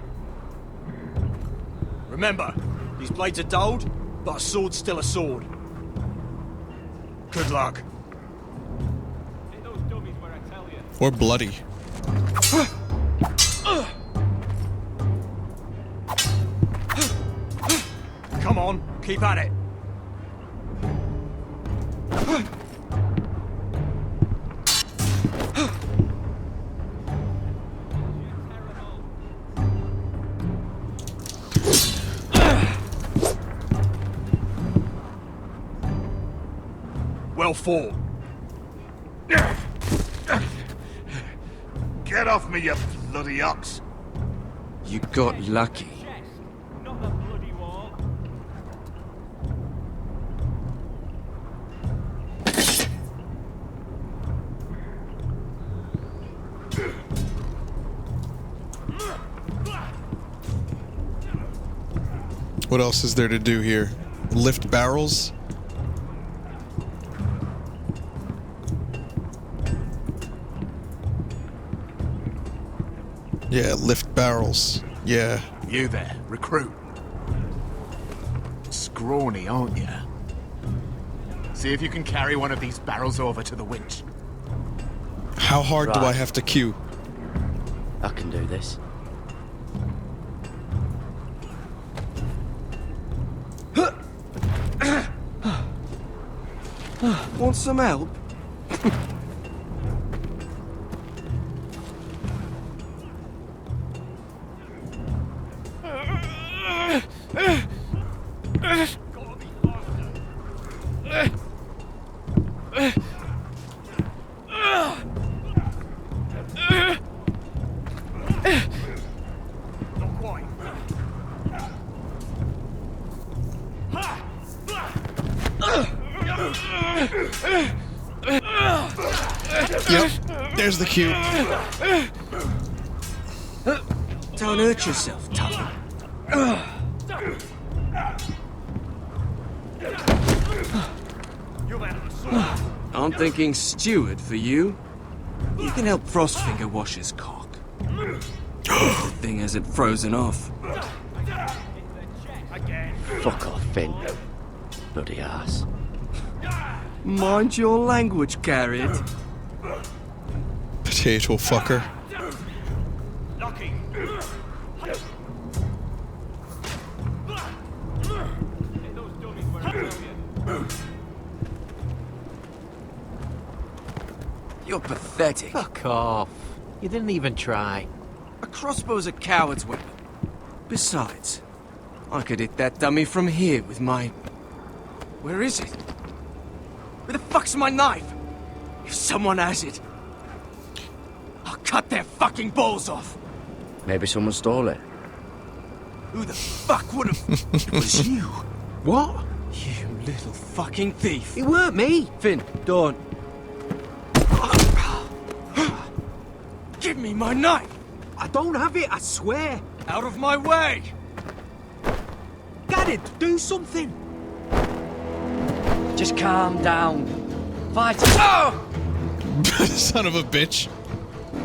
Remember, these blades are dulled, but a sword's still a sword. Good luck. Or bloody. Come on, keep at it. Well fought. Get off me, you bloody ox! You got lucky. What else is there to do here? Lift barrels? Yeah, lift barrels. Yeah. You there, recruit. Scrawny, aren't you? See if you can carry one of these barrels over to the winch. How hard do Right. I have to queue? I can do this. Want some help? Yep, there's the cue. Don't hurt yourself, Tom. I'm thinking steward for you. You can help Frostfinger wash his cock. The thing hasn't frozen off. Fuck off, Finn. Bloody ass. Mind your language, Garrett. Potato fucker. You're pathetic. Fuck off. You didn't even try. A crossbow's a coward's weapon. Besides, I could hit that dummy from here with my... Where is it? Where the fuck's my knife? If someone has it, I'll cut their fucking balls off. Maybe someone stole it. Who the fuck would have... It was you. What? You little fucking thief. It weren't me. Finn, don't. Give me my knife! I don't have it, I swear. Out of my way! Garrett, do something. Just calm down. Fight it. Oh! Son of a bitch.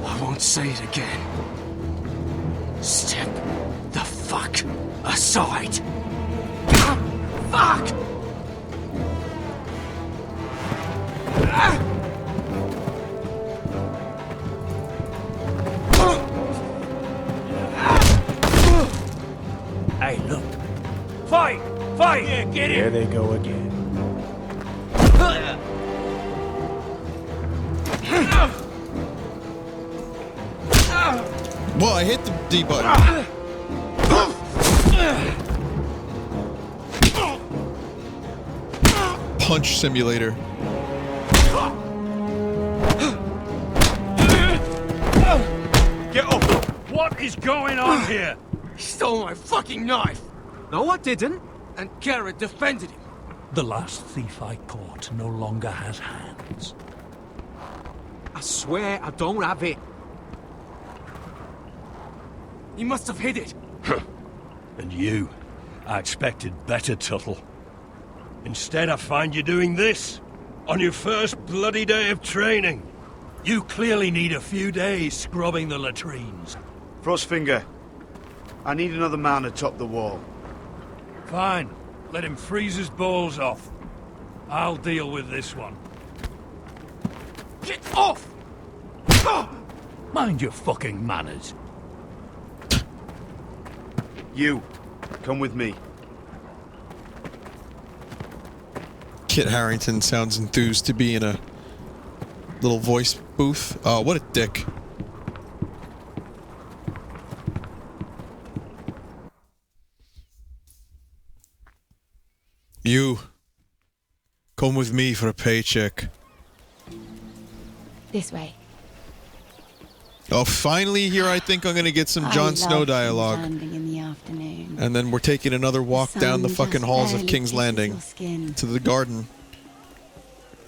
I won't say it again. Step the fuck aside. Fuck! Fight! Yeah, get There in! they go again. Whoa, I hit the D button. Punch simulator. Get up! What is going on here? He stole my fucking knife! No, I didn't. And Garrett defended him. The last thief I caught no longer has hands. I swear I don't have it. He must have hid it. And you, I expected better, Tuttle. Instead, I find you doing this on your first bloody day of training. You clearly need a few days scrubbing the latrines. Frostfinger, I need another man atop the wall. Fine. Let him freeze his balls off. I'll deal with this one. Get off! Mind your fucking manners. You, come with me. Kit Harington sounds enthused to be in a little voice booth. Oh, what a dick. You, come with me for a paycheck. This way. Oh, finally here I think I'm gonna get some Jon Snow dialogue. Landing in the afternoon. And then we're taking another walk down the sun fucking just halls of barely King's kisses Landing your skin. to the garden.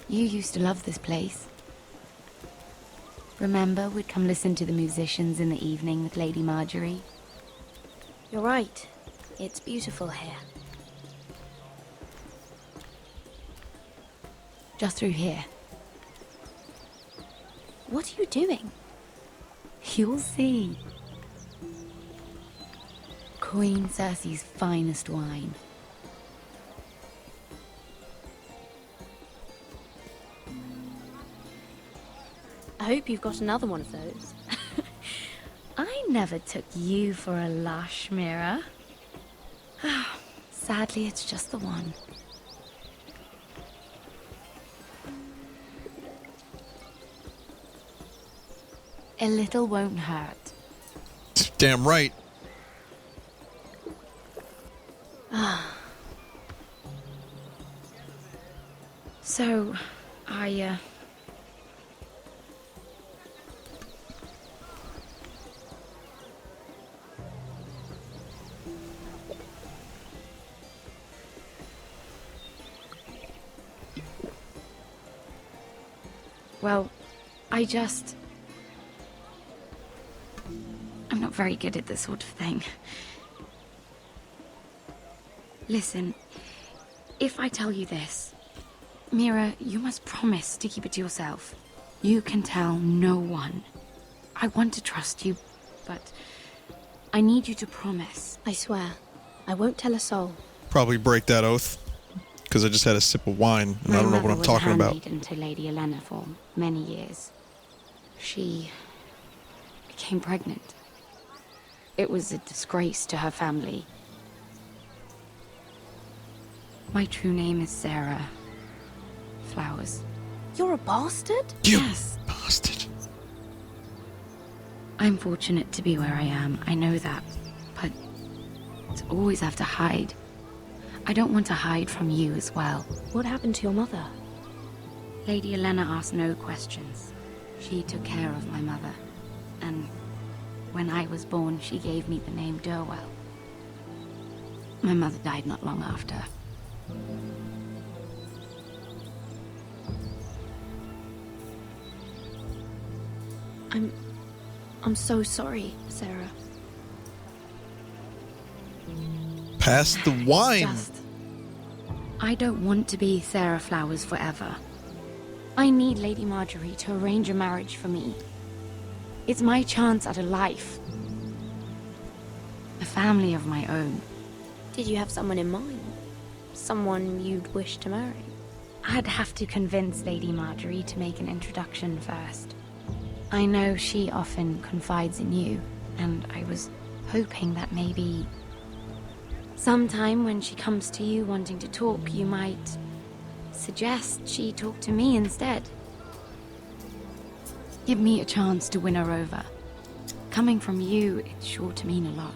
You used to love this place. Remember, we'd come listen to the musicians in the evening with Lady Marjorie? You're right. It's beautiful here. Just through here. What are you doing? You'll see. Queen Cersei's finest wine. I hope you've got another one of those. I never took you for a lush, Mira. Sadly, it's just the one. A little won't hurt. Damn right. So, well, I'm not very good at this sort of thing. Listen, if I tell you this, Mira, you must promise to keep it to yourself. You can tell no one. I want to trust you, but I need you to promise. I swear, I won't tell a soul. Probably break that oath. Because I just had a sip of wine and I don't know what I'm talking about. My mother was a handmaiden to Lady Elena for many years. She became pregnant. It was a disgrace to her family. My true name is Sarah Flowers. You're a bastard? Yes. Bastard. I'm fortunate to be where I am, I know that. But to always have to hide. I don't want to hide from you as well. What happened to your mother? Lady Elena asked no questions. She took care of my mother. And when I was born, she gave me the name Durwell. My mother died not long after. I'm so sorry, Sarah. Pass the wine. I don't want to be Sarah Flowers forever. I need Lady Marjorie to arrange a marriage for me. It's my chance at a life. A family of my own. Did you have someone in mind? Someone you'd wish to marry? I'd have to convince Lady Marjorie to make an introduction first. I know she often confides in you, and I was hoping that maybe Sometime when she comes to you wanting to talk, you might suggest she talk to me instead. Give me a chance to win her over. Coming from you, it's sure to mean a lot.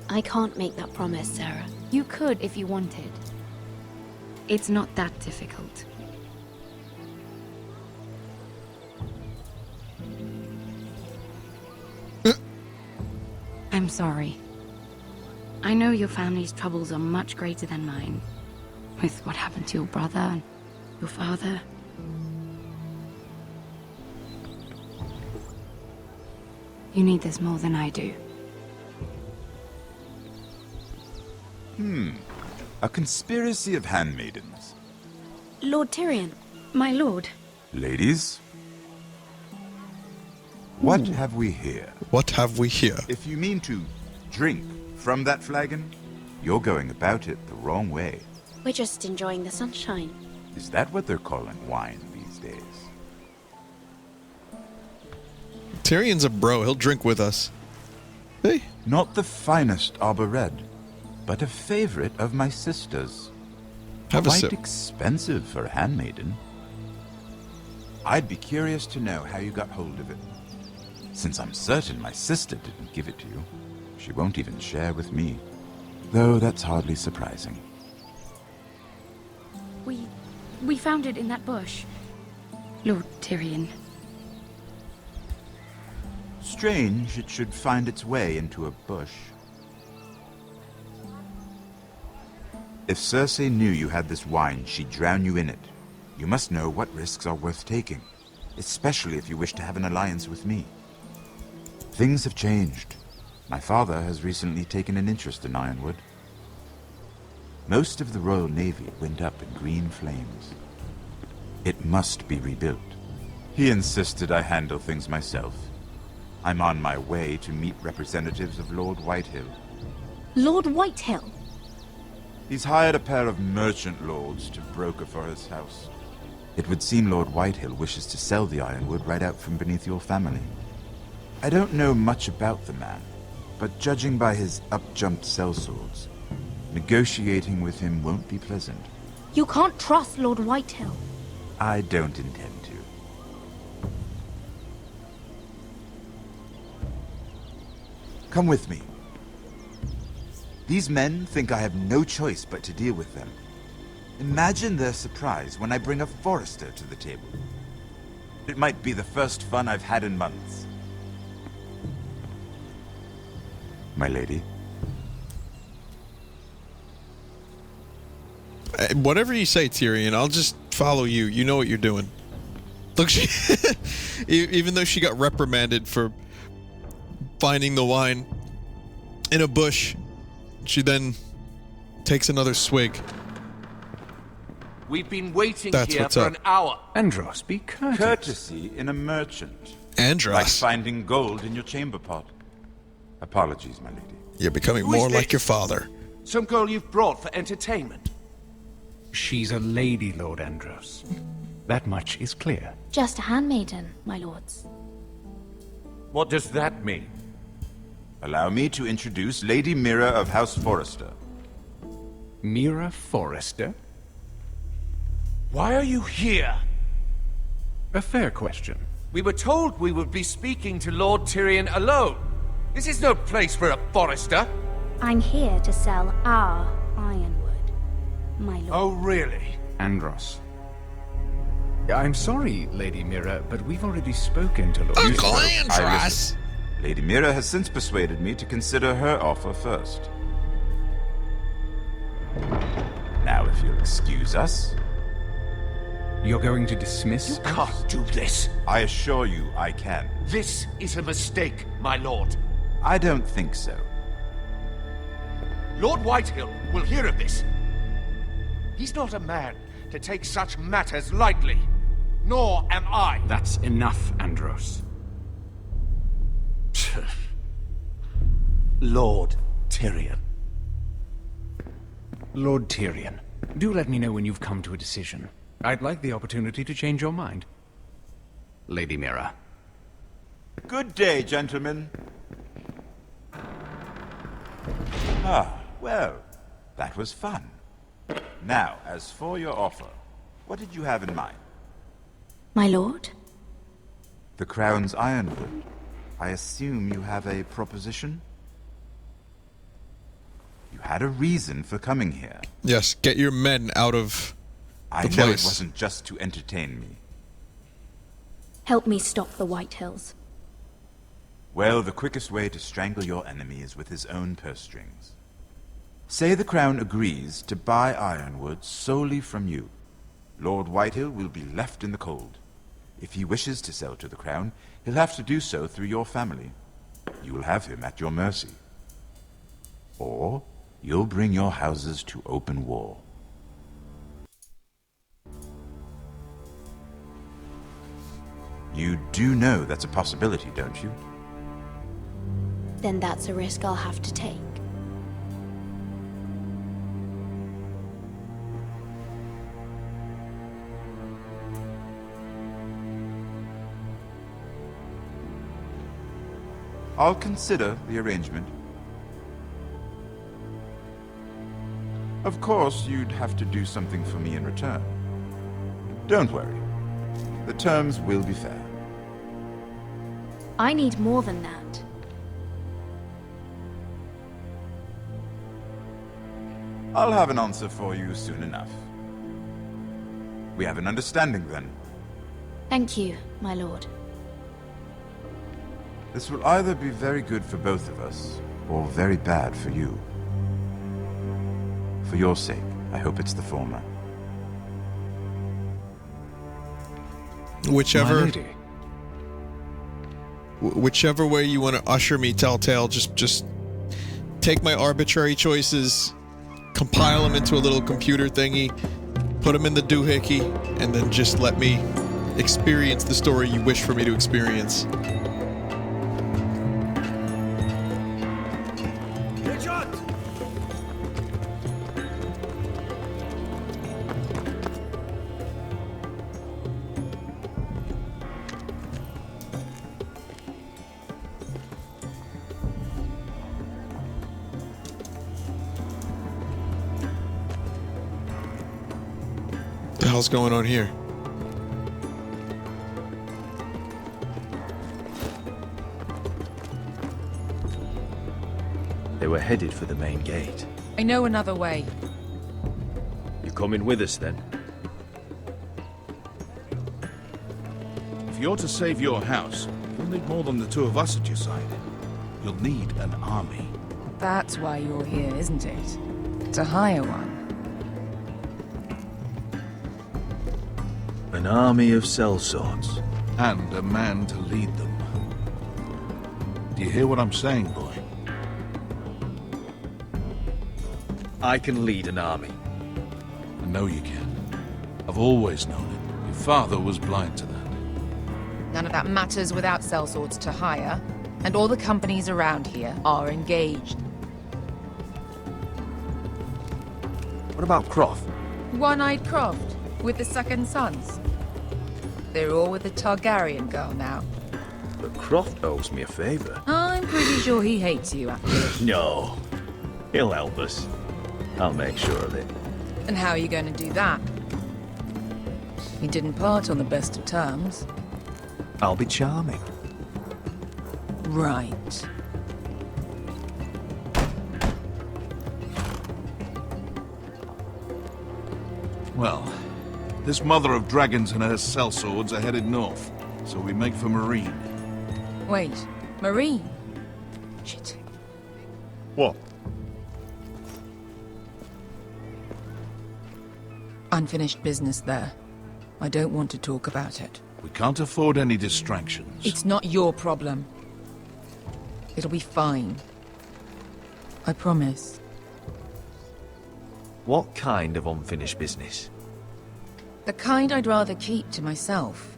I can't make that promise, Sarah. You could if you wanted. It's not that difficult. I'm sorry. I know your family's troubles are much greater than mine. With what happened to your brother and your father. You need this more than I do. A conspiracy of handmaidens. Lord Tyrion. My lord. Ladies, what have we here? What have we here? If you mean to drink from that flagon, you're going about it the wrong way. We're just enjoying the sunshine. Is that what they're calling wine these days? Tyrion's a bro. He'll drink with us. Hey. Not the finest arbor red, but a favorite of my sister's. Have a Quite sip. expensive for a handmaiden. I'd be curious to know how you got hold of it. Since I'm certain my sister didn't give it to you, she won't even share with me. Though that's hardly surprising. We found it in that bush. Lord Tyrion. Strange it should find its way into a bush. If Cersei knew you had this wine, she'd drown you in it. You must know what risks are worth taking, especially if you wish to have an alliance with me. Things have changed. My father has recently taken an interest in Ironwood. Most of the Royal Navy went up in green flames. It must be rebuilt. He insisted I handle things myself. I'm on my way to meet representatives of Lord Whitehill. Lord Whitehill? He's hired a pair of merchant lords to broker for his house. It would seem Lord Whitehill wishes to sell the Ironwood right out from beneath your family. I don't know much about the man, but judging by his up-jumped sellswords, negotiating with him won't be pleasant. You can't trust Lord Whitehill. I don't intend to. Come with me. These men think I have no choice but to deal with them. Imagine their surprise when I bring a Forester to the table. It might be the first fun I've had in months. My lady. Whatever you say, Tyrion, I'll just follow you. You know what you're doing. Look, she even though she got reprimanded for finding the wine in a bush, she then takes another swig. We've been waiting That's here what's for up. an hour. Andros, be courteous. Courtesy in a merchant. Andros. Like finding gold in your chamber pot. Apologies, my lady. You're becoming Who more is like this? your father. Some girl you've brought for entertainment. She's a lady, Lord Andros. That much is clear. Just a handmaiden, my lords. What does that mean? Allow me to introduce Lady Mira of House Forester. Mira Forester? Why are you here? A fair question. We were told we would be speaking to Lord Tyrion alone. This is no place for a Forester. I'm here to sell our ironwood, my lord. Oh, really? Andros. I'm sorry, Lady Mira, but we've already spoken to Lord Uncle Tyrion. Andros! Lady Mira has since persuaded me to consider her offer first. Now, if you'll excuse us... You're going to dismiss You can't do this. I assure you I can. This is a mistake, my lord. I don't think so. Lord Whitehill will hear of this. He's not a man to take such matters lightly. Nor am I. That's enough, Andros. Lord Tyrion. Lord Tyrion, do let me know when you've come to a decision. I'd like the opportunity to change your mind. Lady Mira. Good day, gentlemen. Ah, well, That was fun. Now, as for your offer, what did you have in mind? My lord? The Crown's Ironwood. I assume you have a proposition? You had a reason for coming here. Yes, get your men out of the I know place. it wasn't just to entertain me. Help me stop the White Hills. Well, the quickest way to strangle your enemy is with his own purse strings. Say the Crown agrees to buy Ironwood solely from you. Lord Whitehill will be left in the cold. If he wishes to sell to the Crown, he'll have to do so through your family. You will have him at your mercy. Or you'll bring your houses to open war. You do know that's a possibility, don't you? Then that's a risk I'll have to take. I'll consider the arrangement. Of course, you'd have to do something for me in return. Don't worry. The terms will be fair. I need more than that. I'll have an answer for you soon enough. We have an understanding then. Thank you, my lord. This will either be very good for both of us, or very bad for you. For your sake, I hope it's the former. Whichever way you want to usher me, Telltale, just take my arbitrary choices, compile them into a little computer thingy, put them in the doohickey, and then just let me experience the story you wish for me to experience. What the hell's going on here? They were headed for the main gate. I know another way. You coming with us then? If you're to save your house, you'll need more than the two of us at your side. You'll need an army. That's why you're here, isn't it? To hire one. An army of sellswords. And a man to lead them. Do you hear what I'm saying, boy? I can lead an army. I know you can. I've always known it. Your father was blind to that. None of that matters without sellswords to hire, and all the companies around here are engaged. What about Croft? One-eyed Croft, with the second sons. They're all with the Targaryen girl now. But Croft owes me a favor. I'm pretty sure he hates you, actually. No. He'll help us. I'll make sure of it. And how are you going to do that? He didn't part on the best of terms. I'll be charming. Right. Well, this mother of dragons and her sellswords are headed north, so we make for Marine. Wait, Marine? Shit. What? Unfinished business there. I don't want to talk about it. We can't afford any distractions. It's not your problem. It'll be fine. I promise. What kind of unfinished business? The kind I'd rather keep to myself.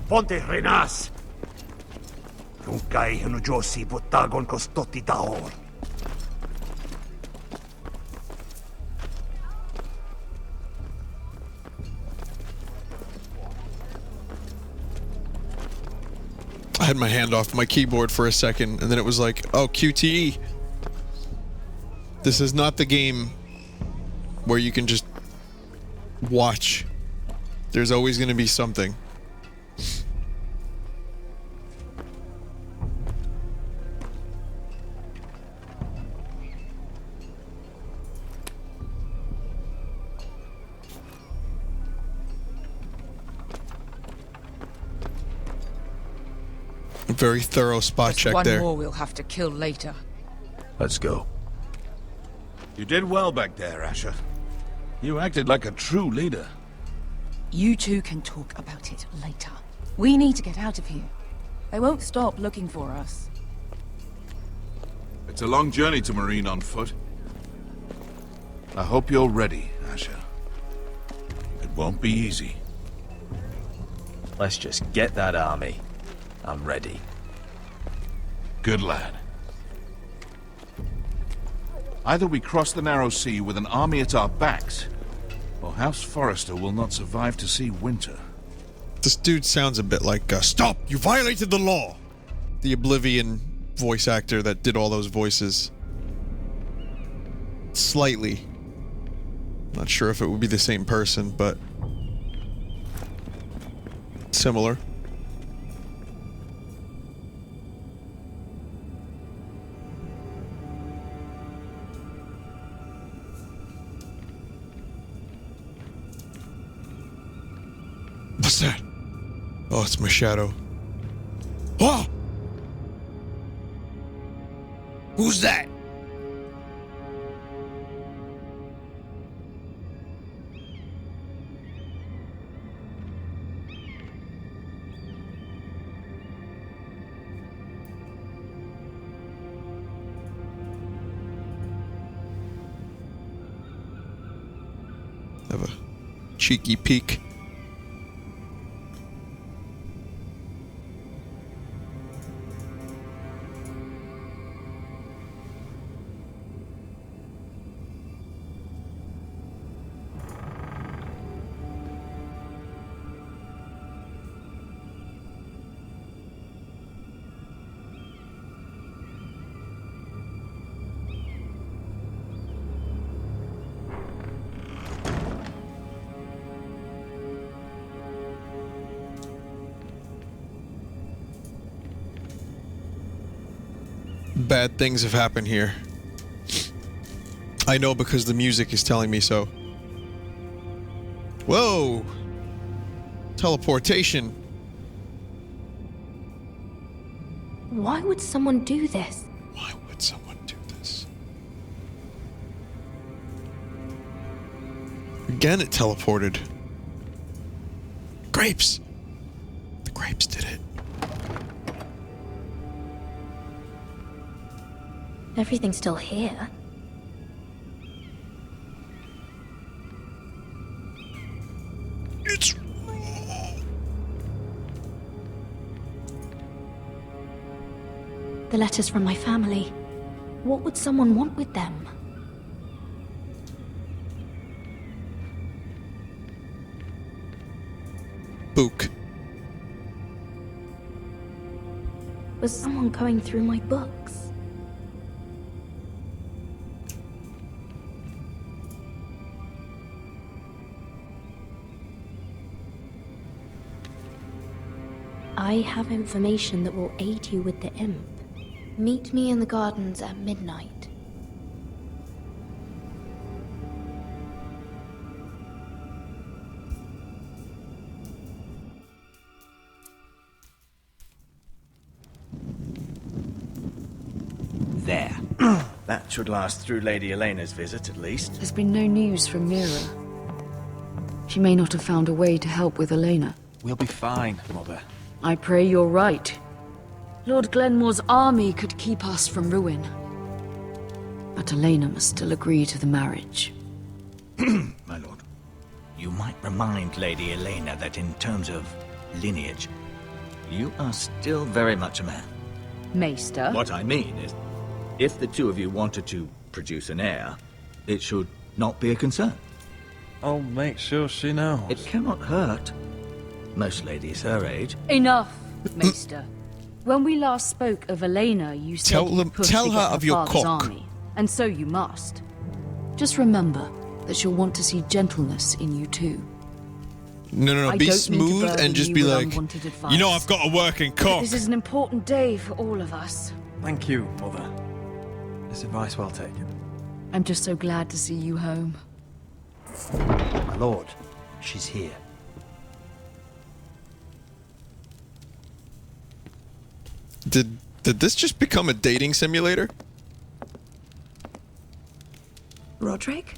Ponte Renas! Yung kay Hanujosi butagon ko stoti taor. had my hand off my keyboard for a second, and then it was like, oh, QTE. This is not the game where you can just watch. There's always going to be something. A very thorough spot check One there. more we'll have to kill later. Let's go. You did well back there, Asher. You acted like a true leader. You two can talk about it later. We need to get out of here. They won't stop looking for us. It's a long journey to Marine on foot. I hope you're ready, Asher. It won't be easy. Let's just get that army. I'm ready. Good lad. Either we cross the narrow sea with an army at our backs, or House Forrester will not survive to see winter. This dude sounds a bit like, stop! You violated the law! The Oblivion voice actor that did all those voices. Slightly. Not sure if it would be the same person, but similar. What's that? Oh, it's my shadow. Oh! Who's that? Have a cheeky peek. Bad things have happened here. I know because the music is telling me so. Whoa! Teleportation. Why would someone do this? Why would someone do this? Again, it teleported. Grapes! The grapes did it. Everything's still here. It's the letters from my family. What would someone want with them? Book. Was someone going through my books? I have information that will aid you with the imp. Meet me in the gardens at midnight. There. That should last through Lady Elena's visit, at least. There's been no news from Mira. She may not have found a way to help with Elena. We'll be fine, Mother. I pray you're right. Lord Glenmore's army could keep us from ruin. But Elena must still agree to the marriage. My lord. You might remind Lady Elena that in terms of lineage, you are still very much a man. Maester? What I mean is, if the two of you wanted to produce an heir, it should not be a concern. I'll make sure she knows. It cannot hurt. Most ladies her age. Enough, Maester. When we last spoke of Elena, you said you pushed tell to her get of her your father's cock. army, and so you must. Just remember that she'll want to see gentleness in you too. No. I Be don't mean to smooth burden and just you be with like, unwanted advice. you know, I've got a working But cock. this is an important day for all of us. Thank you, Mother. This advice well taken. I'm just so glad to see you home. My lord, she's here. Did this just become a dating simulator? Roderick?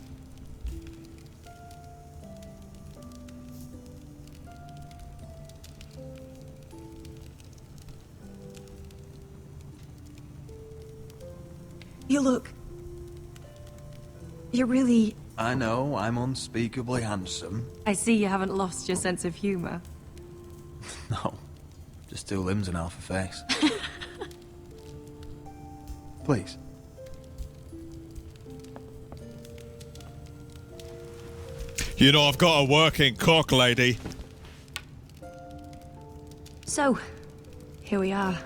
You look... You're really... I know, I'm unspeakably handsome. I see you haven't lost your sense of humor. No, just 2 limbs and half a face. Please. You know, I've got a working cock, lady. So, here we are.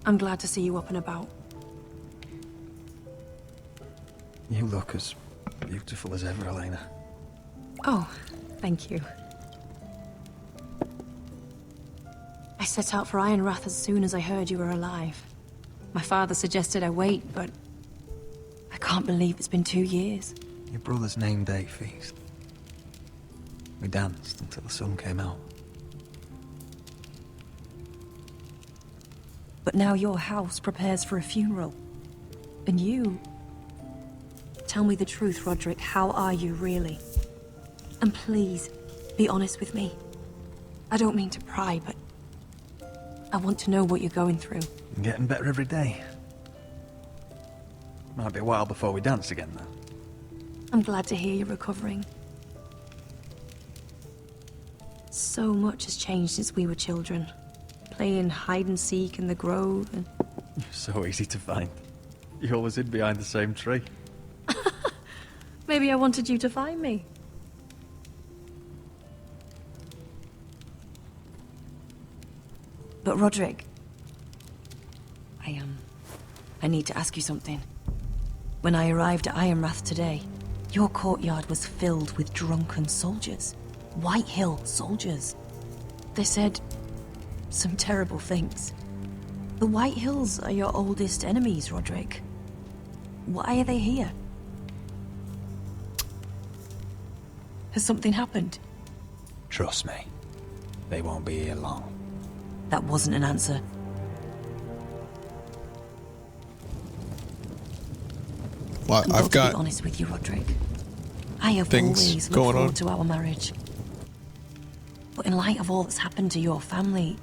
I'm glad to see you up and about. You look as beautiful as ever, Elena. Oh, thank you. I set out for Ironrath as soon as I heard you were alive. My father suggested I wait, but I can't believe it's been 2 years. Your brother's name day feast. We danced until the sun came out. But now your house prepares for a funeral. And you... Tell me the truth, Roderick. How are you, really? And please, be honest with me. I don't mean to pry, but... I want to know what you're going through. I'm getting better every day. Might be a while before we dance again, though. I'm glad to hear you're recovering. So much has changed since we were children. Playing hide and seek in the grove and... You're so easy to find. You always hid behind the same tree. Maybe I wanted you to find me. But Roderick... I need to ask you something. When I arrived at Ironrath today, your courtyard was filled with drunken soldiers. White Hill soldiers. They said some terrible things. The White Hills are your oldest enemies, Roderick. Why are they here? Has something happened? Trust me. They won't be here long. That wasn't an answer. Well, I've To got be honest with you, Roderick. I have things always looked going forward on. to our marriage. But in light of all that's happened to your family...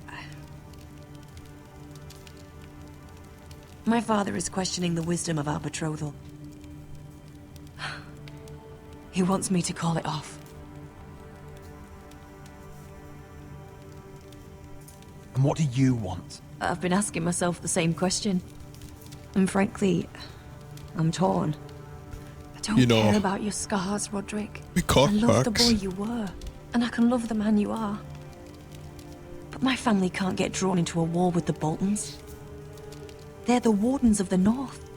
My father is questioning the wisdom of our betrothal. He wants me to call it off. And what do you want? I've been asking myself the same question. And frankly, I'm torn. I don't care about your scars, Roderick. I love the boy you were, and I can love the man you are. But my family can't get drawn into a war with the Boltons. They're the Wardens of the North.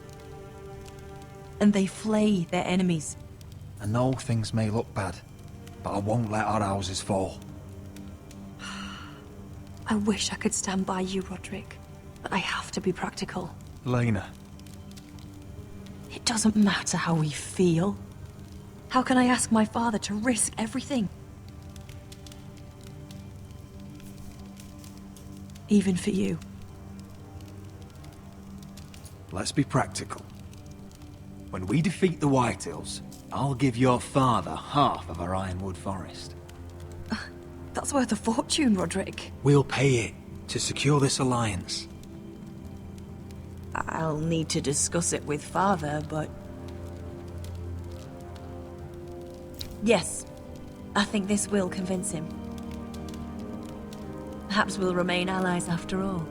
And they flay their enemies. I know things may look bad, but I won't let our houses fall. I wish I could stand by you, Roderick, but I have to be practical. Elena. It doesn't matter how we feel. How can I ask my father to risk everything? Even for you. Let's be practical. When we defeat the Whitehills, I'll give your father half of our Ironwood Forest. That's worth a fortune, Roderick. We'll pay it to secure this alliance. I'll need to discuss it with father, but... Yes, I think this will convince him. Perhaps we'll remain allies after all.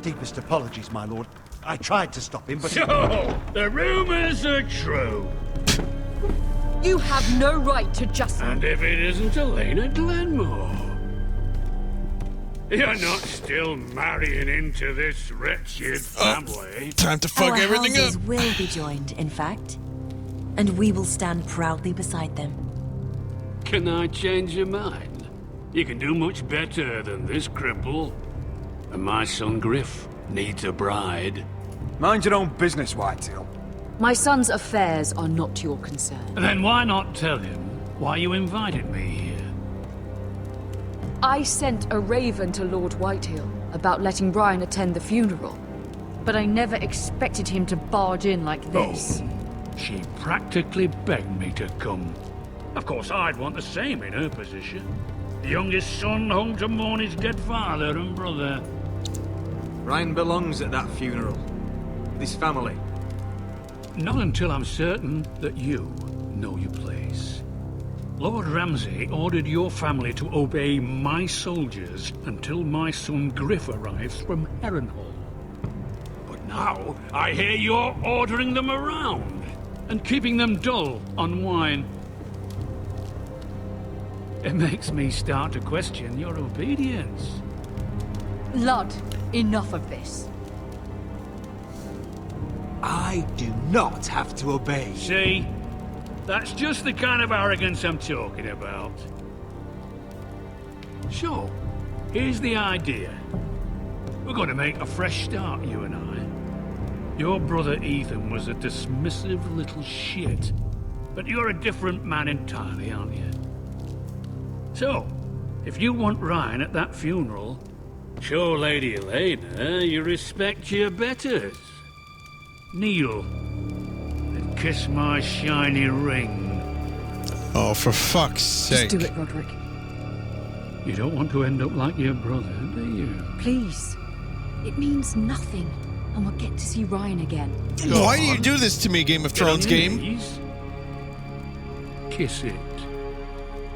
Deepest apologies, my lord. I tried to stop him, but... So, the rumors are true. You have no right to just... And if it isn't Elena Glenmore? You're not still marrying into this wretched family. Time to fuck Our everything houses up. will be joined, in fact. And we will stand proudly beside them. Can I change your mind? You can do much better than this cripple. And my son Griff needs a bride. Mind your own business, Whitetail. My son's affairs are not your concern. Then why not tell him why you invited me here? I sent a raven to Lord Whitehill about letting Brian attend the funeral, but I never expected him to barge in like this. Oh, she practically begged me to come. Of course, I'd want the same in her position. The youngest son home to mourn his dead father and brother. Ryan belongs at that funeral. This family. Not until I'm certain that you know your place. Lord Ramsay ordered your family to obey my soldiers until my son Griff arrives from Harrenhal. But now, I hear you're ordering them around and keeping them dull on wine. It makes me start to question your obedience. Lud, enough of this. I do not have to obey. See? That's just the kind of arrogance I'm talking about. So, here's the idea. We're going to make a fresh start, you and I. Your brother Ethan was a dismissive little shit. But you're a different man entirely, aren't you? So, if you want Ryan at that funeral, show Lady Elena you respect your betters. Kneel. Kiss my shiny ring. Oh, for fuck's sake. Just do it, Roderick. You don't want to end up like your brother, do you? Please. It means nothing, and we'll get to see Ryan again. Why do you do this to me, Game of Thrones game? Knees. Kiss it.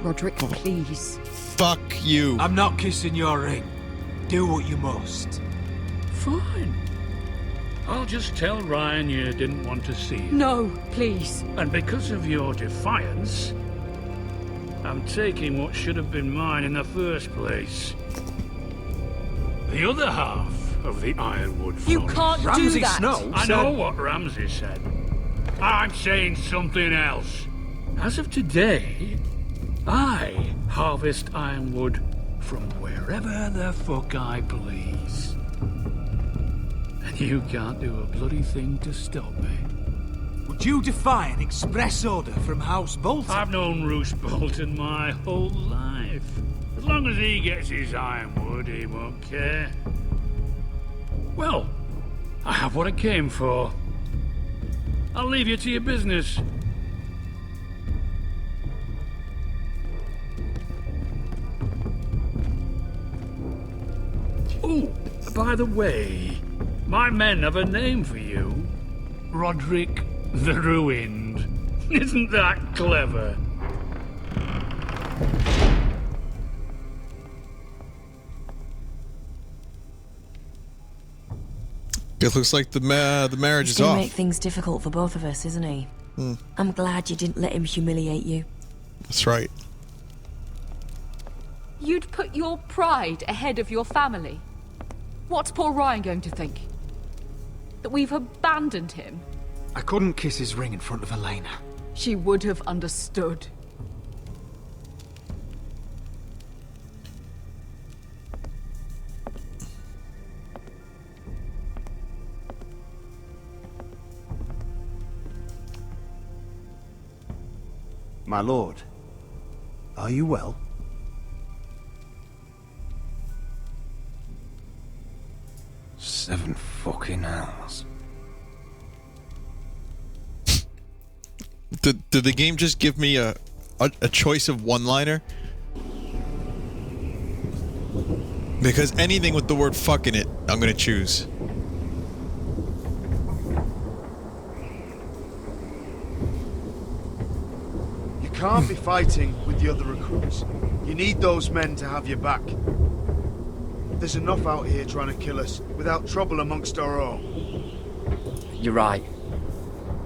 Roderick, please. Fuck you. I'm not kissing your ring. Do what you must. Fine. I'll just tell Ryan you didn't want to see him. No, please. And because of your defiance, I'm taking what should have been mine in the first place. The other half of the Ironwood Forest. You can't do that. Snow I said... know what Ramsay said. I'm saying something else. As of today, I harvest ironwood from wherever the fuck I please. And you can't do a bloody thing to stop me. Would you defy an express order from House Bolton? I've known Roose Bolton my whole life. As long as he gets his ironwood, he won't care. Well, I have what I came for. I'll leave you to your business. Oh, by the way, my men have a name for you. Roderick the Ruined. Isn't that clever? It looks like the marriage He's is gonna off. make things difficult for both of us, isn't he? I'm glad you didn't let him humiliate you. That's right. You'd put your pride ahead of your family. What's poor Ryan going to think? That we've abandoned him? I couldn't kiss his ring in front of Elena. She would have understood. My lord, are you well? Seven fucking hours. Did the game just give me a choice of one-liner? Because anything with the word fuck in it, I'm gonna choose. You can't be fighting with the other recruits. You need those men to have your back. There's enough out here trying to kill us without trouble amongst our own. You're right.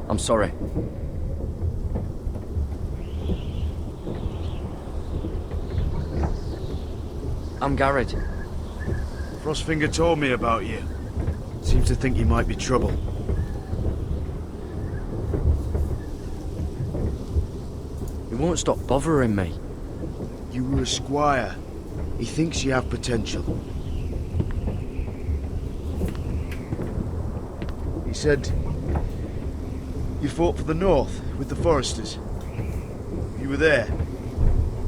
I'm sorry. I'm Garrett. Frostfinger told me about you. Seems to think you might be trouble. He won't stop bothering me. You were a squire. He thinks you have potential. He said you fought for the North with the Foresters. You were there,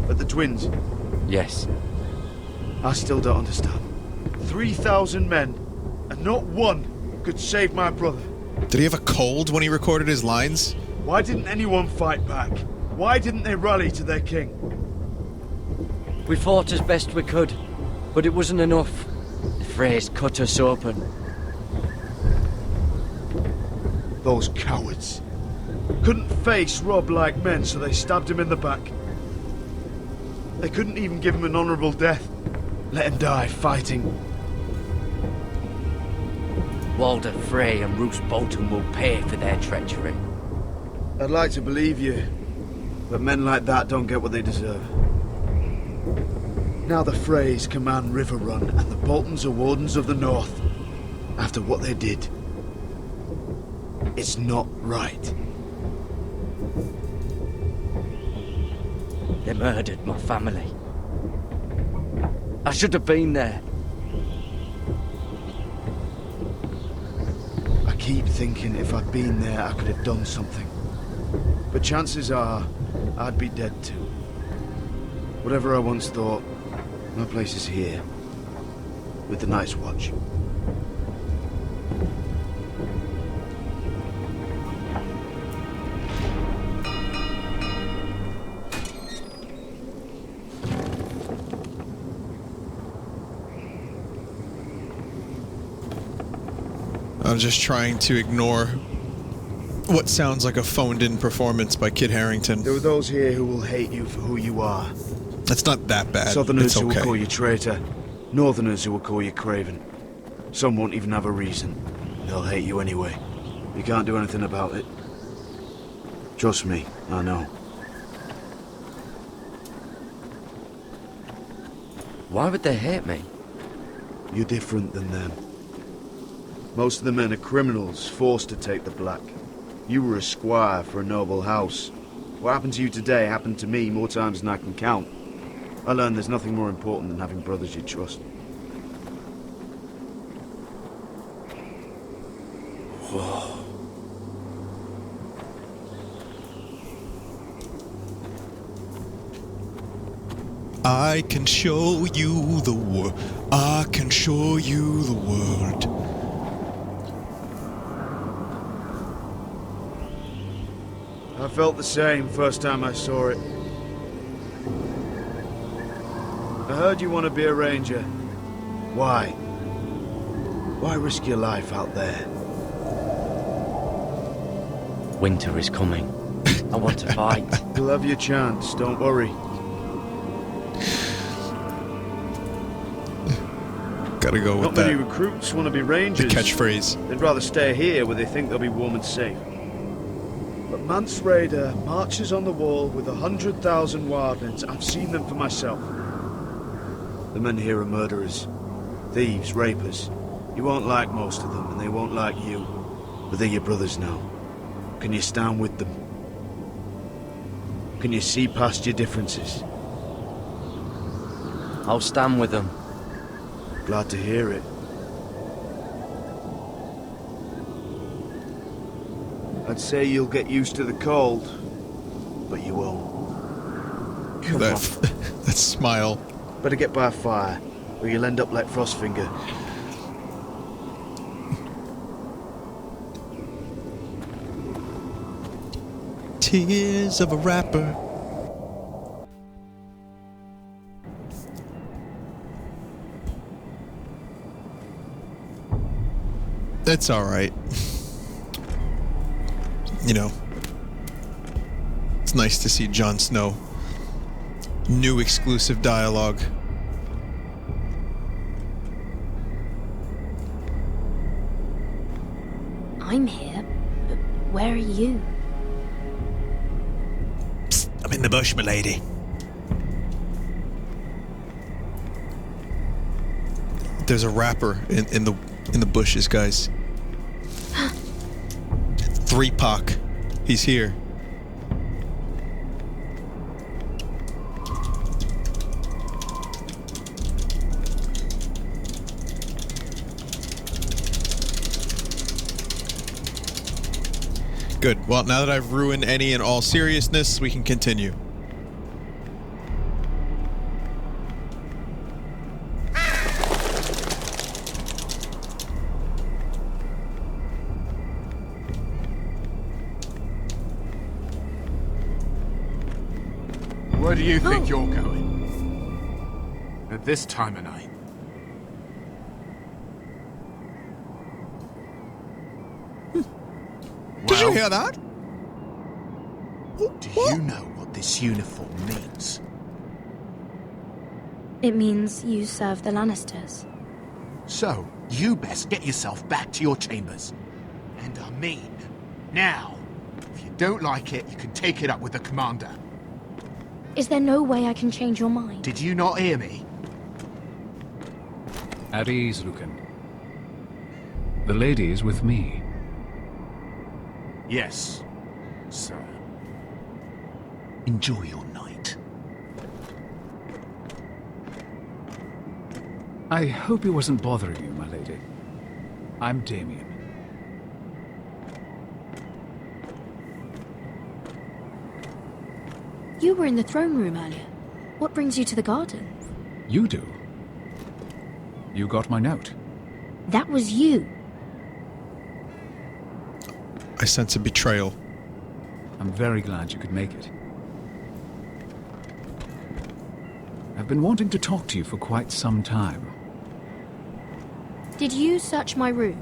at the Twins. Yes. I still don't understand. 3,000 men, and not one could save my brother. Did he have a cold when he recorded his lines? Why didn't anyone fight back? Why didn't they rally to their king? We fought as best we could, but it wasn't enough. The Freys cut us open. Those cowards. Couldn't face Rob like men, so they stabbed him in the back. They couldn't even give him an honourable death. Let him die fighting. Walder Frey and Roose Bolton will pay for their treachery. I'd like to believe you, but men like that don't get what they deserve. Now the Freys command River Run, and the Boltons are Wardens of the North. After what they did. It's not right. They murdered my family. I should have been there. I keep thinking if I'd been there, I could have done something. But chances are, I'd be dead too. Whatever I once thought, my place is here. With the Night's Watch. I'm just trying to ignore what sounds like a phoned-in performance by Kit Harington. There are those here who will hate you for who you are. It's not that bad. Southerners it's okay. who will call you traitor. Northerners who will call you craven. Some won't even have a reason. They'll hate you anyway. You can't do anything about it. Trust me, I know. Why would they hate me? You're different than them. Most of the men are criminals, forced to take the black. You were a squire for a noble house. What happened to you today happened to me more times than I can count. I learned there's nothing more important than having brothers you trust. Whoa. I can show you the world. I can show you the world. I felt the same first time I saw it. I heard you want to be a ranger. Why? Why risk your life out there? Winter is coming. I want to fight. You'll have your chance, don't worry. Gotta go with Not that. many recruits want to be rangers. The catchphrase. They'd rather stay here where they think they'll be warm and safe. But Mance Raider marches on the wall with 100,000 wildlings. I've seen them for myself. The men here are murderers. Thieves, rapers. You won't like most of them, and they won't like you. But they're your brothers now. Can you stand with them? Can you see past your differences? I'll stand with them. Glad to hear it. I'd say you'll get used to the cold, but you won't. Come on. That smile. Better get by a fire, or you'll end up like Frostfinger. Tears of a rapper. It's alright. You know, it's nice to see Jon Snow. New exclusive dialogue. I'm here, but where are you? Psst, I'm in the bush, milady. There's a rapper in the bushes, guys. 3-Pac. He's here. Good. Well, now that I've ruined any and all seriousness, we can continue. Where do you think you're going? At this time of night? Did you hear that? Do you know what this uniform means? It means you serve the Lannisters. So, you best get yourself back to your chambers. And I mean, now. If you don't like it, you can take it up with the commander. Is there no way I can change your mind? Did you not hear me? At ease, Lucan. The lady is with me. Yes, sir. Enjoy your night. I hope it wasn't bothering you, my lady. I'm Damien. You were in the throne room earlier. What brings you to the garden? You do. You got my note. That was you. I sense a betrayal. I'm very glad you could make it. I've been wanting to talk to you for quite some time. Did you search my room?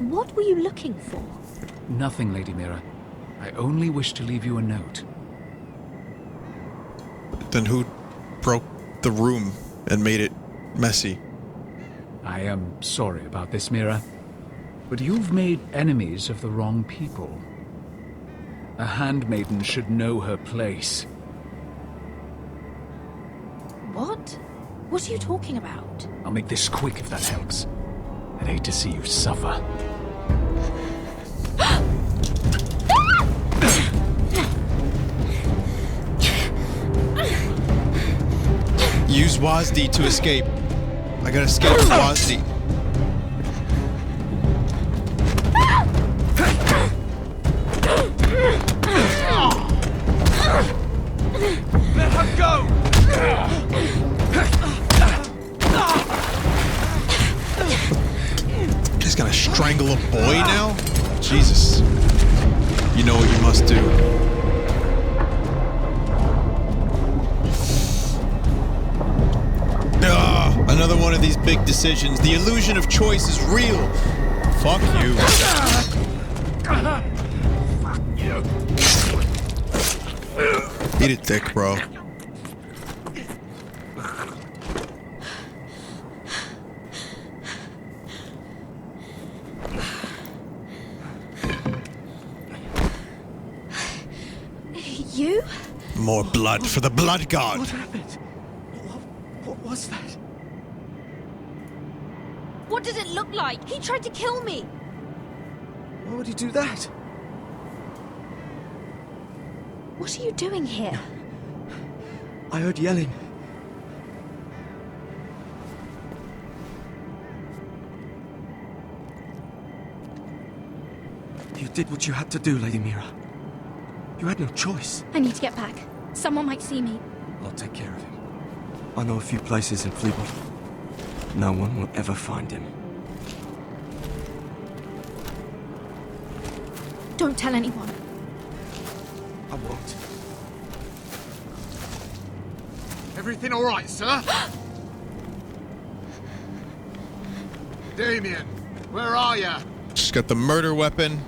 What were you looking for? Nothing, Lady Mira. I only wish to leave you a note. Then who broke the room and made it messy? I am sorry about this, Mira, but you've made enemies of the wrong people. A handmaiden should know her place. What? What are you talking about? I'll make this quick if that helps. I'd hate to see you suffer. Use Wazdi to escape. I gotta escape from Wazdi. Let her go! He's gonna strangle a boy now? Jesus. You know what you must do. Another one of these big decisions. The illusion of choice is real. Fuck you. Eat it thick, bro. You? More blood for the blood god. What happened? What was that? What did it look like? He tried to kill me. Why would he do that? What are you doing here? I heard yelling. You did what you had to do, Lady Mira. You had no choice. I need to get back. Someone might see me. I'll take care of him. I know a few places in Fleabot. No one will ever find him. Don't tell anyone. I won't. Everything all right, sir? Damien, where are you? She's got the murder weapon,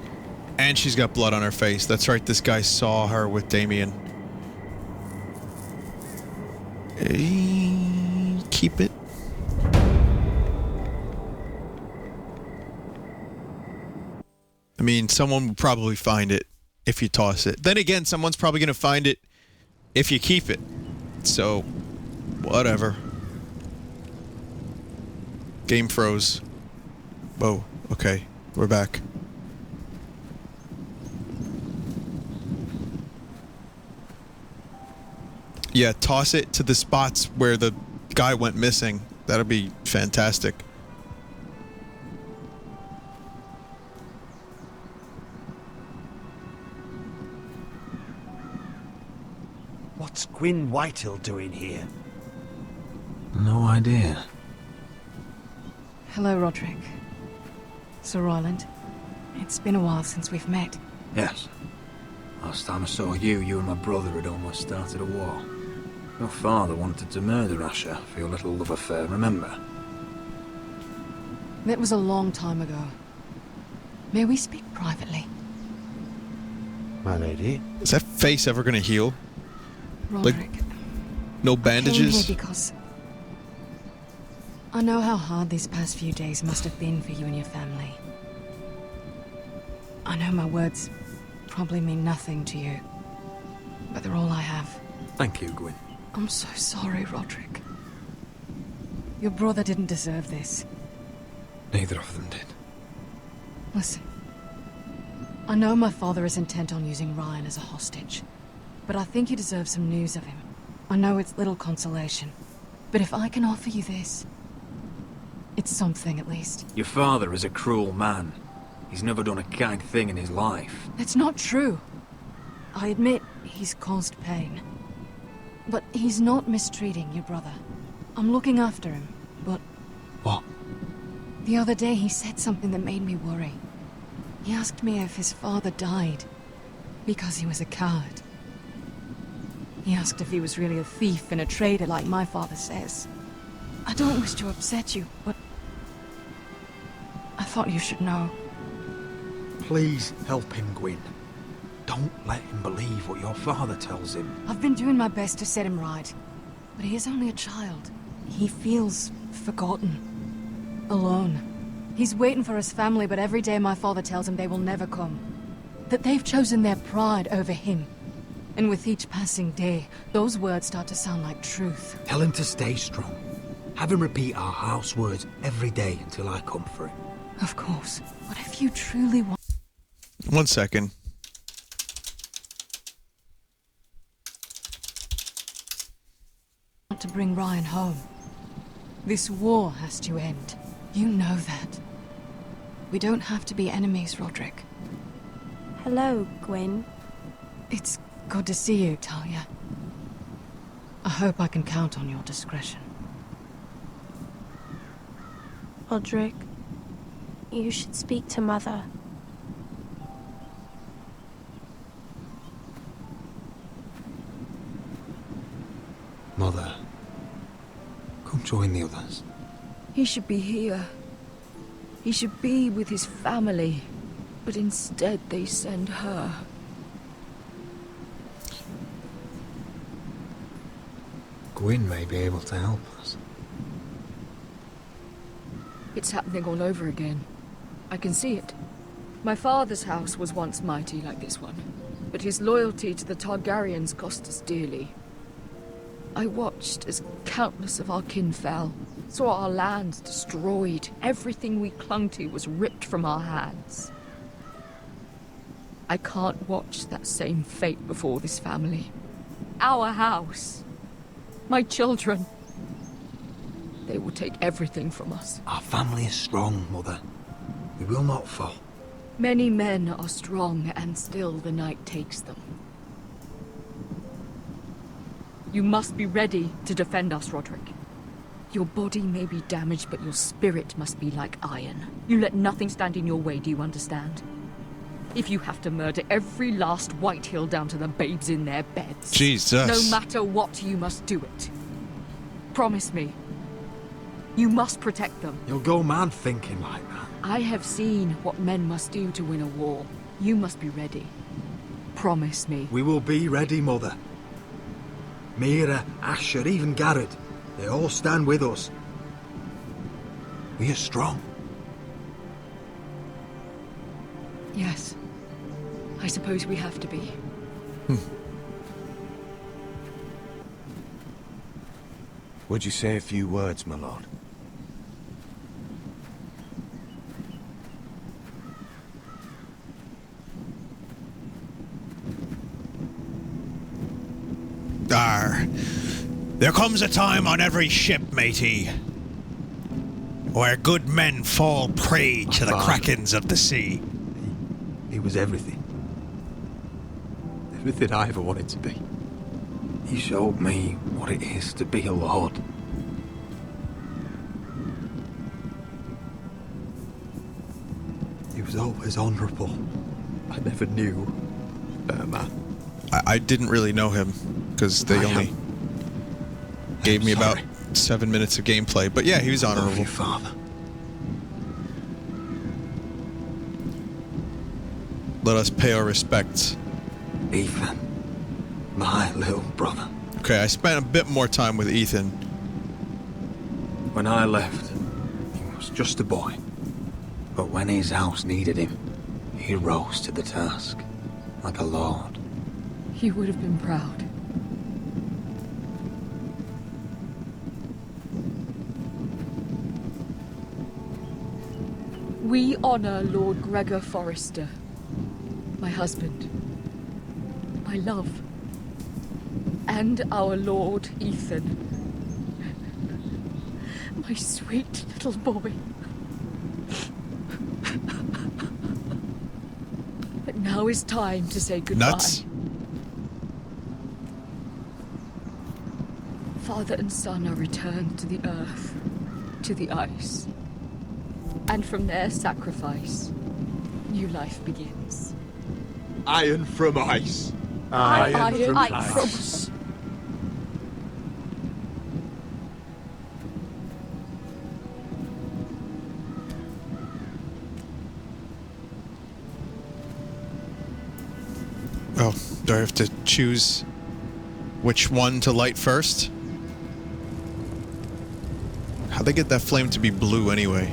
and she's got blood on her face. That's right, this guy saw her with Damien. Keep it. I mean, someone will probably find it if you toss it. Then again, someone's probably going to find it if you keep it. So, whatever. Game froze. Whoa, okay. We're back. Yeah, toss it to the spots where the guy went missing. That'll be fantastic. What's Gwyn Whitehill doing here? No idea. Hello, Roderick. Sir Roland. It's been a while since we've met. Yes. Last time I saw you, you and my brother had almost started a war. Your father wanted to murder Asher for your little love affair, remember? That was a long time ago. May we speak privately? My lady. Is that face ever gonna heal? Roderick. Like, no bandages? I came here because I know how hard these past few days must have been for you and your family. I know my words probably mean nothing to you, but they're all I have. Thank you, Gwyn. I'm so sorry, Roderick. Your brother didn't deserve this. Neither of them did. Listen. I know my father is intent on using Ryan as a hostage, but I think you deserve some news of him. I know it's little consolation, but if I can offer you this, it's something at least. Your father is a cruel man. He's never done a kind thing in his life. That's not true. I admit he's caused pain. But he's not mistreating your brother. I'm looking after him, but... What? The other day he said something that made me worry. He asked me if his father died because he was a coward. He asked if he was really a thief and a traitor like my father says. I don't wish to upset you, but I thought you should know. Please help him, Gwyn. Don't let him believe what your father tells him. I've been doing my best to set him right, but he is only a child. He feels forgotten, alone. He's waiting for his family, but every day my father tells him they will never come. That they've chosen their pride over him. And with each passing day, those words start to sound like truth. Tell him to stay strong. Have him repeat our house words every day until I come for him. Of course. But if you truly want... 1 second. to bring Ryan home, this war has to end. You know that. We don't have to be enemies, Roderick. Hello, Gwyn. It's good to see you, Talia. I hope I can count on your discretion. Roderick, you should speak to Mother. Mother, come join the others. He should be here. He should be with his family. But instead they send her. Gwyn may be able to help us. It's happening all over again. I can see it. My father's house was once mighty like this one, but his loyalty to the Targaryens cost us dearly. I watched as countless of our kin fell, saw our lands destroyed, everything we clung to was ripped from our hands. I can't watch that same fate before this family. Our house. My children. They will take everything from us. Our family is strong, Mother. We will not fall. Many men are strong, and still the night takes them. You must be ready to defend us, Roderick. Your body may be damaged, but your spirit must be like iron. You let nothing stand in your way, do you understand? If you have to murder every last Whitehill down to the babes in their beds. Jesus. No matter what, you must do it. Promise me. You must protect them. You'll go mad thinking like that. I have seen what men must do to win a war. You must be ready. Promise me. We will be ready, Mother. Mira, Asher, even Garrett. They all stand with us. We are strong. Yes. I suppose we have to be. Would you say a few words, my lord? Arr. There comes a time on every ship, matey, where good men fall prey to the krakens of the sea. He was everything. Everything I ever wanted to be. He showed me what it is to be a lord. He was always honourable. I never knew a man. I didn't really know him, because they only gave me about 7 minutes of gameplay. But yeah, he was honorable. I love you, Father. Let us pay our respects. Ethan, my little brother. Okay, I spent a bit more time with Ethan. When I left, he was just a boy. But when his house needed him, he rose to the task, like a lord. He would have been proud. We honor Lord Gregor Forrester, my husband, my love, and our Lord Ethan, my sweet little boy. But now is time to say goodbye. Nuts. Father and son are returned to the earth, to the ice. And from their sacrifice, new life begins. Iron from ice. Iron from ice. Oh, do I have to choose which one to light first? How'd they get that flame to be blue anyway?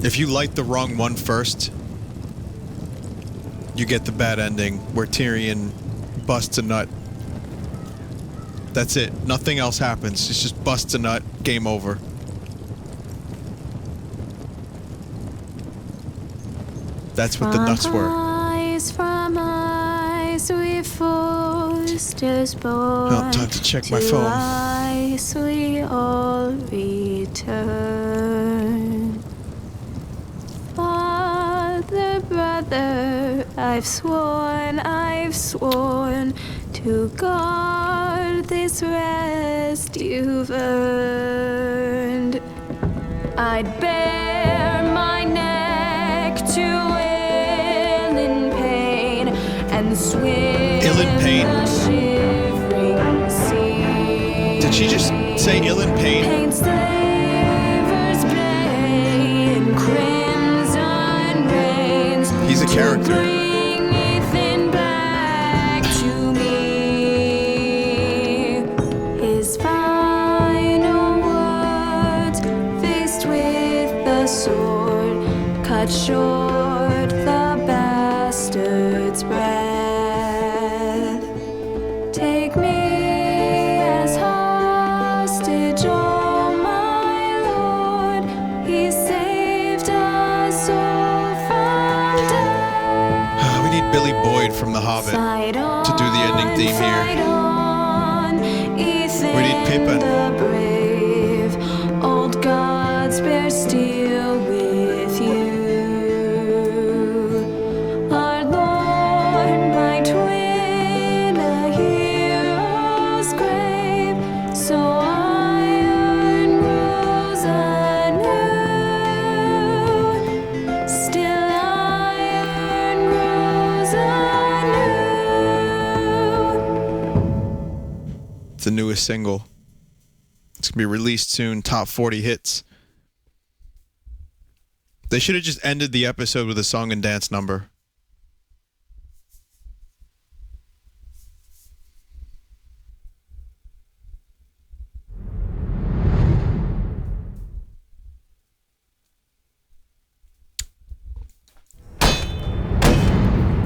If you light the wrong one first, you get the bad ending where Tyrion busts a nut. That's it. Nothing else happens. It's just busts a nut. Game over. That's what the nuts were. From ice we foresters born. Oh, time to check my phone. Ice we all return. Father, brother, I've sworn to guard this rest you've earned. I'd bare my neck to ill in pain and swim ill in pain. the shivering sea. Did she just say ill in pain? Paint slavers play in crimson rains. He's a character. Bring Ethan back to me. His final words, faced with the sword, cut short the bastard's breath. Take me as hostage, oh my lord. He saved us all from death. We need Billy Boyd from The Hobbit to do the ending theme here. We need Pippin. The brave old gods bear steel with you. Our Lord might win a hero's grave, so iron rose anew. Still iron rose anew. It's the newest single. It's going to be released soon. Top 40 hits. They should have just ended the episode with a song and dance number.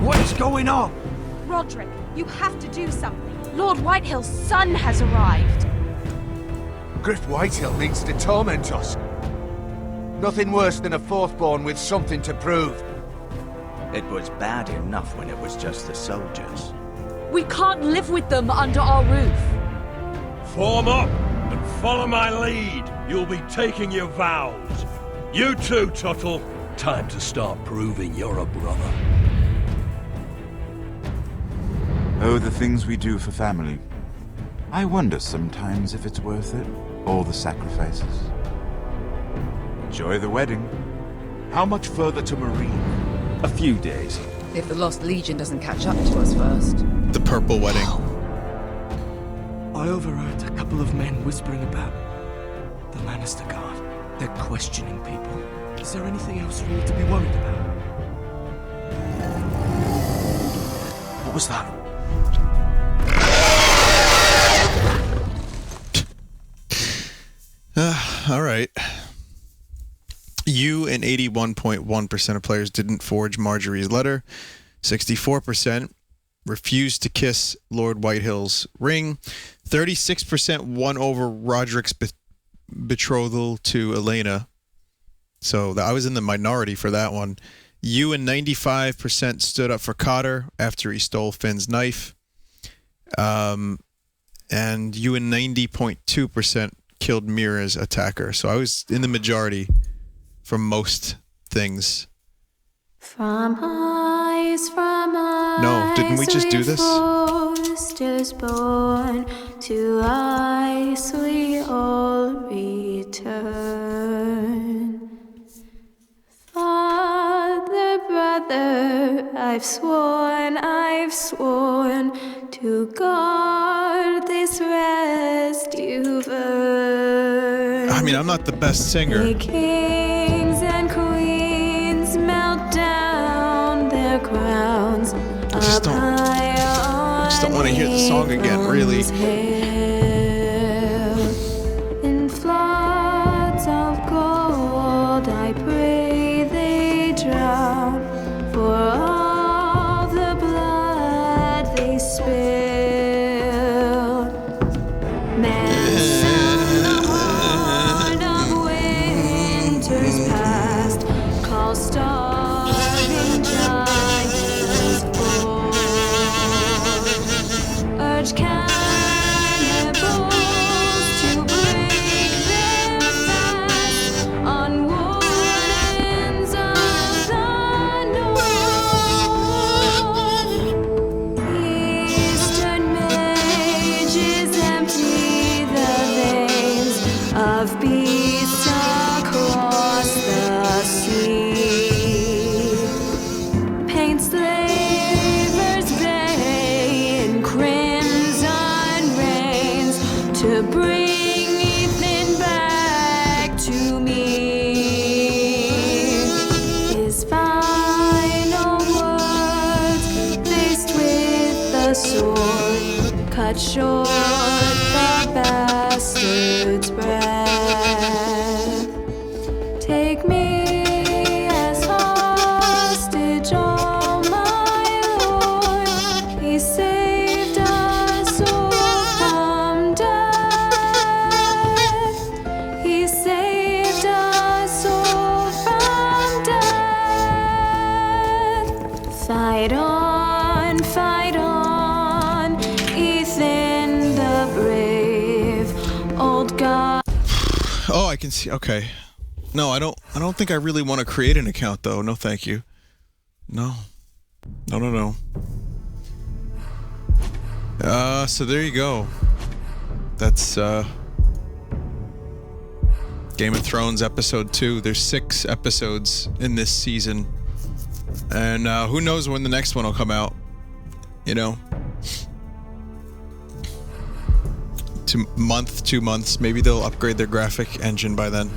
What is going on? Roderick, you have to do something. Lord Whitehill's son has arrived. Griff Whitehill means to torment us. Nothing worse than a fourth-born with something to prove. It was bad enough when it was just the soldiers. We can't live with them under our roof. Form up and follow my lead. You'll be taking your vows. You too, Tuttle. Time to start proving you're a brother. Oh, the things we do for family. I wonder sometimes if it's worth it. All the sacrifices. Enjoy the wedding. How much further to Marine? A few days. If the Lost Legion doesn't catch up to us first. The purple wedding. I overheard a couple of men whispering about the Lannister Guard. They're questioning people. Is there anything else we need to be worried about? What was that? All right. You and 81.1% of players didn't forge Marjorie's letter. 64% refused to kiss Lord Whitehill's ring. 36% won over Roderick's betrothal to Elena. So I was in the minority for that one. You and 95% stood up for Cotter after he stole Finn's knife. And you and 90.2% killed Mira's attacker. So I was in the majority for most things. No, didn't we just do this? Is born to ice we all return. Father, brother, I've sworn to guard this rest you've earned. I mean, I'm not the best singer. May kings and queens melt down their crowns. I just don't want to hear the song again, really. In floods of gold, I pray they drown for all the blood they spilled. Men sound the horn of winter's past, call starving giants forth. Urge cannibals to break their fast on woodlands of the north. Eastern mages empty the veins of beasts across the sea. Paint slavers bay in crimson rains to bring Ethan back to me. His final words, faced with the sword, cut short the bastard's breath. Take me as hostage, oh my lord. He saved us all from death. He saved us all from death. Fight on, Ethan the brave, old god. Oh, I can see. Okay. No, I don't think I really want to create an account, though. No, thank you. No. No. So there you go. That's Game of Thrones episode 2. There's 6 episodes in this season. And who knows when the next one will come out. You know? 2 months. Maybe they'll upgrade their graphic engine by then.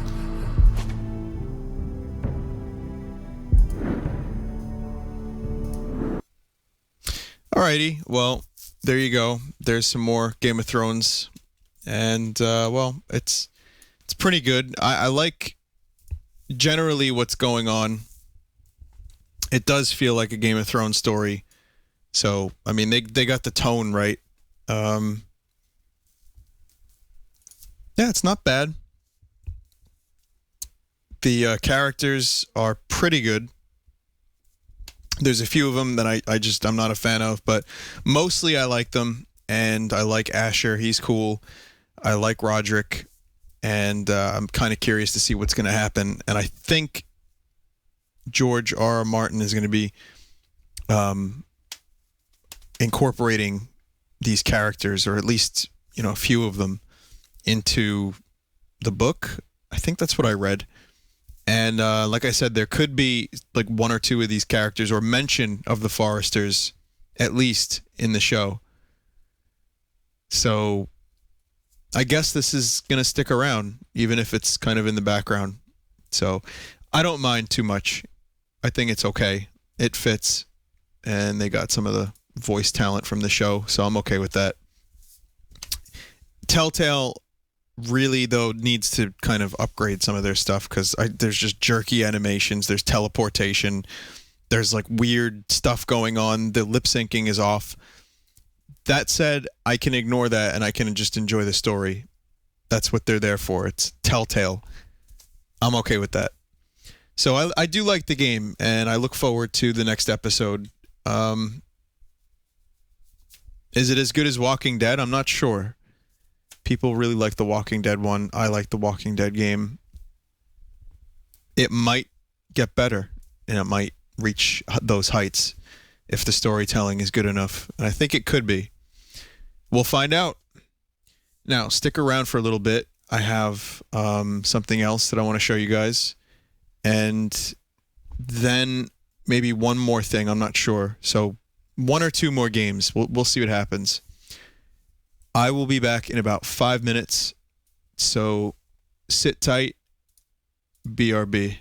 Alrighty, well, there you go. There's some more Game of Thrones, and well, it's pretty good. I like generally what's going on. It does feel like a Game of Thrones story. So I mean, they got the tone right. Yeah, it's not bad. The characters are pretty good. There's a few of them that I'm not a fan of, but mostly I like them, and I like Asher. He's cool. I like Roderick, and I'm kind of curious to see what's going to happen. And I think George R. Martin is going to be incorporating these characters, or at least a few of them, into the book. I think that's what I read. And like I said, there could be like one or two of these characters or mention of the Foresters, at least in the show. So I guess this is going to stick around, even if it's kind of in the background. So I don't mind too much. I think it's okay. It fits. And they got some of the voice talent from the show, so I'm okay with that. Telltale really, though, needs to kind of upgrade some of their stuff, because there's just jerky animations, there's teleportation, there's like weird stuff going on, the lip syncing is off. That said, I can ignore that and I can just enjoy the story. That's what they're there for. It's Telltale. I'm okay with that. So I do like the game, and I look forward to the next episode. Is it as good as Walking Dead? I'm not sure. People really like the Walking Dead one. I like the Walking Dead game. It might get better, and it might reach those heights if the storytelling is good enough. And I think it could be. We'll find out. Now, stick around for a little bit. I have something else that I want to show you guys. And then maybe one more thing. I'm not sure. So one or two more games. We'll see what happens. I will be back in about 5 minutes. So sit tight. BRB.